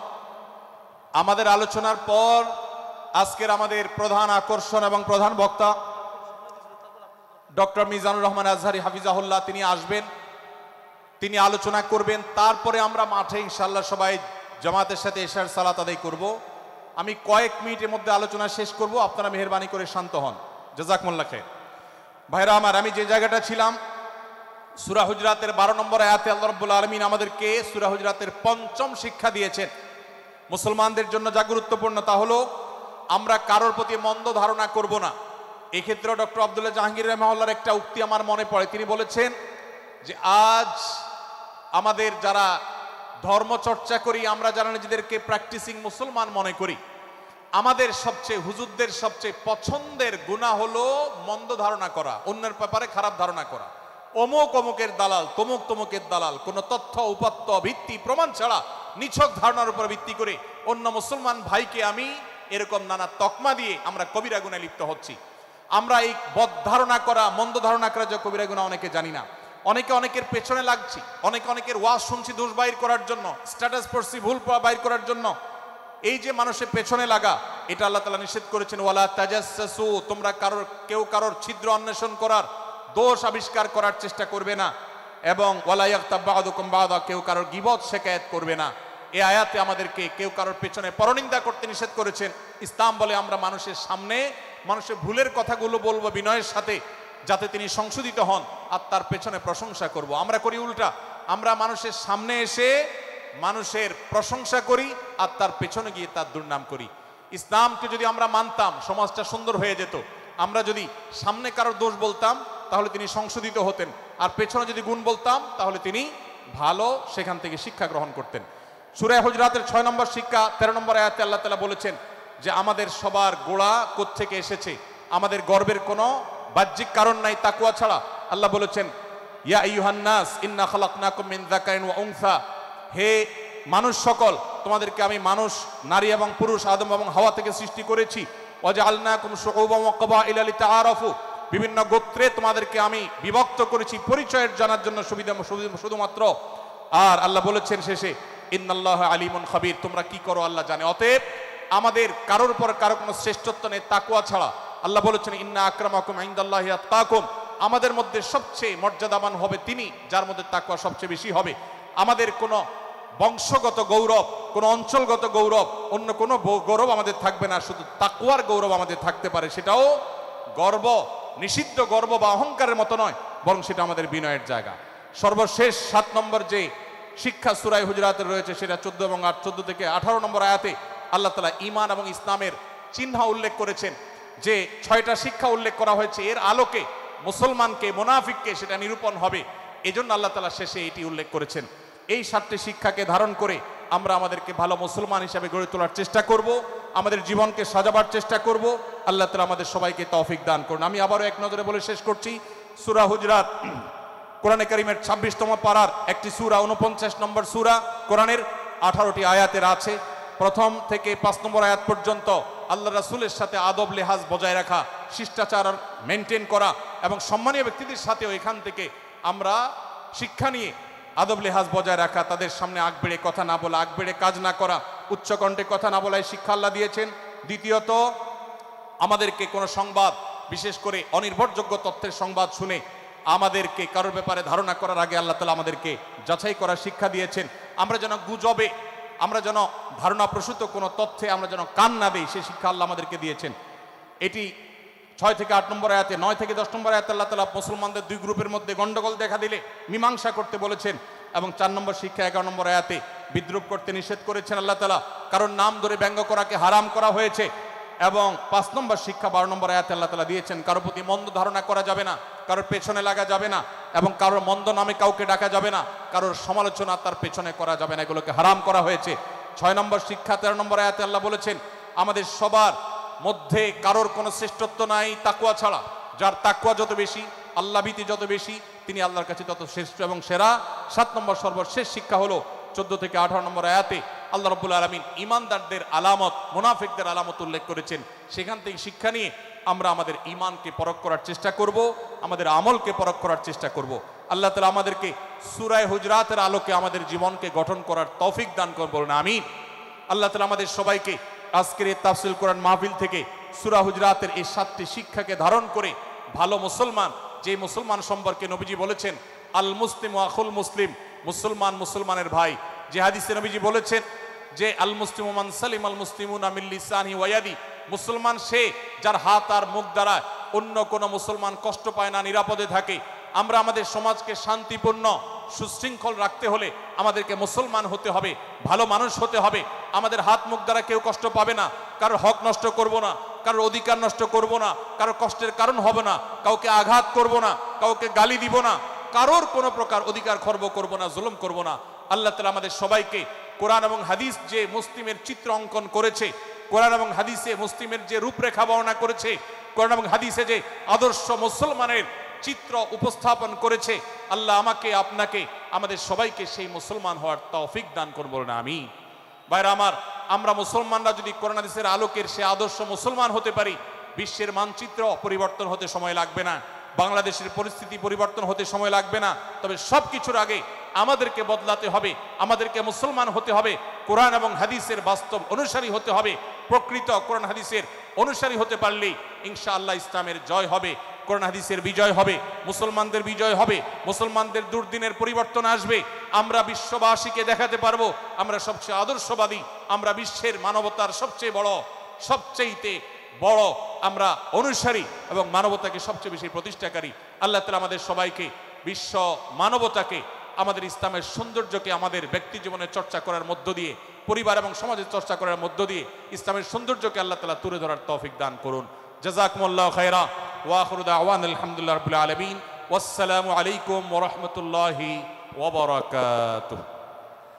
আমাদের আলোচনার পর আজকের আমাদের প্রধান আকর্ষণ এবং প্রধান বক্তা ডক্টর মিজানুর রহমান আজহারী হাফিজাহুল্লাহ তিনি আসবেন, তিনি আলোচনা করবেন। তারপরে আমরা মাঠে ইনশাআল্লাহ সবাই জামাতের সাথে এশার সালাত আদায় করব। আমি কয়েক মিনিটের মধ্যে আলোচনা শেষ করব, আপনারা মেহেরবানি করে শান্ত হন। জাযাকুমুল্লাহ খাইর। ভাইরা আমার, আমি যে জায়গাটা ছিলাম, সূরা হুজরাতের 12 নম্বর আয়াতে আল্লাহ রাব্বুল আলামিন আমাদেরকে সূরা হুজরাতের 5ম শিক্ষা দিয়েছেন। মুসলমানদের জন্য যা গুরুত্বপূর্ণ তা হলো আমরা কারোর প্রতি মন্দ ধারণা করব না। এক্ষেত্রে ডক্টর আব্দুল্লাহ জাহাঙ্গীর রাহিমাহুল্লাহর একটা উক্তি আমার মনে পড়ে। তিনি বলেছেন যে আজ আমাদের যারা ধর্ম চর্চা করি, আমরা যারা নিজেদেরকে প্র্যাকটিসিং মুসলমান মনে করি, আমাদের সবচেয়ে, হুজুরদের সবচেয়ে পছন্দের গুনাহ হলো মন্দ ধারণা করা, অন্যের ব্যাপারে খারাপ ধারণা করা। অমুক অমুকের দালাল, তমুক তমুকের দালাল, কোনো তথ্য উপাত্ত ভিত্তি প্রমাণ ছাড়া নিছক ধারণার উপর ভিত্তি করে অন্য মুসলমান ভাইকে আমি এরকম নানা তকমা দিয়ে আমরা কবিরা গুনাহে লিপ্ত হচ্ছি। আমরা এই বদ ধারণা করা, মন্দ ধারণা করা যে কবিরা গুনাহ অনেকে জানি না। অনেকে অনেকের পেছনে লাগছি, অনেকে অনেকের ওয়াজ শুনছি দোষ বাইর করার জন্য, স্ট্যাটাস পড়ছি ভুল বাইর করার জন্য, এই যে মানুষের পেছনে লাগা, এটা আল্লাহ তাআলা নিষেধ করেছেন। ওয়ালা তাজাসসু, তোমরা কেউ কারোর ছিদ্র অন্বেষণ করার, দোষ আবিষ্কার করার চেষ্টা করবে না। এবং ওয়ালা ইয়াগতাব বা'দুকুম বা'দা, কেউ কারোর গীবত শিকায়াত করবে না। এই আয়াতে আমাদেরকে কেউ কারোর পেছনে পরনিন্দা করতে নিষেধ করেছেন। ইসলাম বলে আমরা মানুষের সামনে মানুষের ভুলের কথাগুলো বলবো বিনয়ের সাথে, যাতে তিনি সংশোধিত হন, আর তার পেছনে প্রশংসা করব। আমরা করি উল্টা, আমরা মানুষের সামনে এসে মানুষের প্রশংসা করি আর তার পেছনে গিয়ে তার দুর্নাম করি। ইসলামকে যদি আমরা মানতাম, সমাজটা সুন্দর হয়ে যেত। আমরা যদি সামনে কারোর দোষ বলতাম, তাহলে তিনি সংশোধিত হতেন, আর পেছনে যদি গুণ বলতাম, তাহলে তিনি ভালো সেখান থেকে শিক্ষা গ্রহণ করতেন। সূরা হুজরাতের 6 নম্বর শিক্ষা 13 নম্বর আয়াতে আল্লাহ তাআলা বলেছেন যে আমাদের সবার গোড়া কোত্থেকে এসেছে, আমাদের গর্বের কোনো বাহ্যিক কারণ নাই তাকওয়া ছাড়া। আল্লাহ বলেছেন, ইয়া আইয়ুহান নাস ইন্না খালাকনাকুম মিন যাকারিন ওয়া উনসা, হে মানুষ সকল, তোমাদেরকে আমি মানুষ, নারী এবং পুরুষ, আদম এবং হাওয়া থেকে সৃষ্টি করেছি। ওয়াজআলনাকুম শুউবান ওয়া ক্বাবাইলা লিতাআরাফু, বিভিন্ন গোত্রে তোমাদেরকে আমি বিভক্ত করেছি পরিচয়ের জানার জন্য, শুধুমাত্র। আর আল্লাহ বলেছেন শেষে, ইন্নাল্লাহা আলিমুন খাবীর, তোমরা কি করো আল্লাহ জানে। অতএব আমাদের কারোর উপর কারো কোনো শ্রেষ্ঠত্ব নেই তাকওয়া ছাড়া। আল্লাহ বলেছেন, ইন্না আকরামাকুম ইনদাল্লাহি আতকাকুম, আমাদের মধ্যে সবচেয়ে মর্যাদাবান হবে তিনি যার মধ্যে তাকওয়া সবচেয়ে বেশি হবে। আমাদের কোনো বংশগত গৌরব, কোনো অঞ্চলগত গৌরব, অন্য কোনো গৌরব আমাদের থাকবে না, শুধু তাকওয়ার গৌরব আমাদের থাকতে পারে। সেটাও গর্ব, নিষিদ্ধ গর্ব বা অহংকারের মতো নয়, বরং সেটা আমাদের বিনয়ের জায়গা। সর্বশেষ 7 নম্বর যে শিক্ষা সূরা হুজরাতে রয়েছে, সেটা 14 এবং 14 থেকে 18 নম্বর আয়াতে আল্লাহ তাআলা ঈমান এবং ইসলামের চিহ্ন উল্লেখ করেছেন। যে 6টা শিক্ষা উল্লেখ করা হয়েছে, এর আলোকে মুসলমানকে, মুনাফিককে সেটা নিরূপণ হবে। এজন্য আল্লাহ তাআলা শেষে এটি উল্লেখ করেছেন। এই 7টি শিক্ষাকে ধারণ করে আমরা আমাদেরকে ভালো মুসলমান হিসেবে গড়ে তোলার চেষ্টা করব, আমাদের জীবনকে সাজাবার চেষ্টা করব। আল্লাহ তাআলা আমাদের সবাইকে তৌফিক দান করুন। আমি আবারও এক নজরে বলে শেষ করছি, সূরা হুজরাত কোরআনে কারীমের 26তম পারার একটি সূরা, 49 নম্বর সূরা, কোরআনের 18টি আয়াতের আছে। প্রথম থেকে 5 নম্বর আয়াত পর্যন্ত আল্লাহ রাসূলের সাথে আদব লেহাজ বজায় রাখা, শিষ্টাচার মেনটেন করা এবং সম্মানীয় ব্যক্তিদের সাথেও এখান থেকে আমরা শিক্ষা নিয়ে আদব লেহাজ বজায় রাখা, তাদের সামনে আগ বেড়ে কথা না বলা, আগ বেড়ে কাজ না করা, উচ্চকণ্ঠে কথা না বলা, এই শিক্ষা আল্লাহ দিয়েছেন। দ্বিতীয়ত, আমাদেরকে কোনো সংবাদ, বিশেষ করে অনির্ভরযোগ্য তথ্যের সংবাদ শুনে আমাদেরকে কারোর ব্যাপারে ধারণা করার আগে আল্লাহ তাআলা আমাদেরকে যাচাই করার শিক্ষা দিয়েছেন। আমরা যেন গুজবে, আমরা যেন ধারণা প্রসূত কোনো তথ্যে আমরা যেন কান না দেই, সেই শিক্ষা আল্লাহ আমাদেরকে দিয়েছেন। এটি 6 থেকে 8 নম্বর আয়াতে, 9 থেকে 10 নম্বর আয়াতে আল্লাহ তাআলা মুসলমানদের 2 গ্রুপের মধ্যে গন্ডগোল দেখা দিলে মীমাংসা করতে বলেছেন। এবং 4 নম্বর শিক্ষা 11 নম্বর আয়াতে বিদ্রুপ করতে নিষেধ করেছেন আল্লাহ তাআলা, কারণ নাম ধরে ব্যঙ্গ করাকে হারাম করা হয়েছে। এবং 5 নম্বর শিক্ষা 12 নম্বর আয়াতে আল্লাহ তাআলা দিয়েছেন, কারোর প্রতি মন্দ ধারণা করা যাবে না, কারোর পেছনে লাগা যাবে না, এবং কারোর মন্দ নামে কাউকে ডাকা যাবে না, কারোর সমালোচনা তার পেছনে করা যাবে না, এগুলোকে হারাম করা হয়েছে। 6 নম্বর শিক্ষা 13 নম্বর আয়াতে আল্লাহ বলেছেন, আমাদের সবার মধ্যে কারোর কোনো শ্রেষ্ঠত্ব নাই তাকওয়া ছাড়া। যার তাকওয়া যত বেশি, আল্লাহ ভীতি যত বেশি, তিনি আল্লাহর কাছে তত শ্রেষ্ঠ এবং সেরা। 7 নম্বর সর্বশেষ শিক্ষা হলো 14 থেকে 18 নম্বর আয়াতে আল্লাহ রাব্বুল আলামিন ঈমানদারদের আলামত, মুনাফিকদের আলামত উল্লেখ করেছেন। সেখান থেকে শিক্ষা নিয়ে আমরা আমাদের ঈমানকে পরখ করার চেষ্টা করব, আমাদের আমলকে পরখ করার চেষ্টা করব। আল্লাহ তাআলা আমাদেরকে সূরা হুজরাতের আলোকে আমাদের জীবনকে গঠন করার তৌফিক দান করুন, বলুন আমিন। আল্লাহ তাআলা আমাদের সবাইকে আজকের এই তাফসীর কোরআন মাহফিল থেকে সূরা হুজরাতের এই 7টি শিক্ষাকে ধারণ করে ভালো মুসলমান, যে মুসলমান সম্পর্কে নবীজি বলেছেন আল মুসলিম আখুল মুসলিম, মুসলমান মুসলমানের ভাই। যে হাদিসে নবীজি বলেছেন যে আল মুসলিমু মান সালিম আল মুসলিমুনা মিন লিসানিহি ওয়া ইয়াদি, মুসলমান সে যার হাত আর মুখ দ্বারা অন্য কোনো মুসলমান কষ্ট পায় না, নিরাপদে থাকে। আমরা আমাদের সমাজকে শান্তিপূর্ণ, সুশৃঙ্খল রাখতে হলে আমাদেরকে মুসলমান হতে হবে, ভালো মানুষ হতে হবে। আমাদের হাত মুখ দ্বারা কেউ কষ্ট পাবে না, কারোর হক নষ্ট করব না, কারোর অধিকার নষ্ট করব না, কারোর কষ্টের কারণ হবে না, কাউকে আঘাত করব না, কাউকে গালি দিব না, কারোর কোনো প্রকার অধিকার খর্ব করব না, জুলুম করব না। আল্লাহ তাআলা আমাদের সবাইকে কোরআন এবং হাদিস যে মুসলিমের চিত্র অঙ্কন করেছে, কোরআন এবং হাদিসে মুসলিমের যে রূপরেখা বর্ণনা করেছে, কোরআন এবং হাদিসে যে আদর্শ মুসলমানের চিত্র উপস্থাপন করেছে, আল্লাহ আমাকে, আপনাকে, আমাদের সবাইকে সেই মুসলমান হওয়ার তৌফিক দান করুন, বলুন আমিন। ভাইরা আমার, আমরা মুসলমানরা যদি কোরআন হাদিসের আলোকের সে আদর্শ মুসলমান হতে পারি, বিশ্বের মানচিত্র পরিবর্তন হতে সময় লাগবে না। বাংলাদেশের পরিস্থিতি পরিবর্তন হতে সময় লাগবে না, তবে সব কিছুর আগে আমাদেরকে বদলাতে হবে, আমাদেরকে মুসলমান হতে হবে, কোরআন এবং হাদিসের বাস্তব অনুসারী হতে হবে। প্রকৃত কোরআন হাদিসের অনুসারী হতে পারলেই ইনশাআল্লাহ ইসলামের জয় হবে, কোরআন হাদিসের বিজয় হবে, মুসলমানদের বিজয় হবে, মুসলমানদের দুর্দিনের পরিবর্তন আসবে। আমরা বিশ্ববাসীকে দেখাতে পারবো আমরা সবচেয়ে আদর্শবাদী, আমরা বিশ্বের মানবতার সবচেয়ে বড় আমরা অনুসারী এবং মানবতাকে সবচেয়ে বেশি প্রতিষ্ঠাকারী। আল্লাহ তাআলা আমাদের সবাইকে, বিশ্ব মানবতাকে, আমাদের ইসলামের সৌন্দর্যকে আমাদের ব্যক্তি জীবনে চর্চা করার মধ্য দিয়ে, পরিবার এবং সমাজের চর্চা করার মধ্য দিয়ে ইসলামের সৌন্দর্যকে আল্লাহ তাআলা তুলে ধরার তৌফিক দান করুন। জাযাকুমুল্লাহু খায়রা ওয়া আখিরু দাওয়ানা আলহামদুলিল্লাহি রাব্বিল আলামিন। ওয়াসসালামু আলাইকুম ওয়া রাহমাতুল্লাহি ওয়া বারাকাতুহু।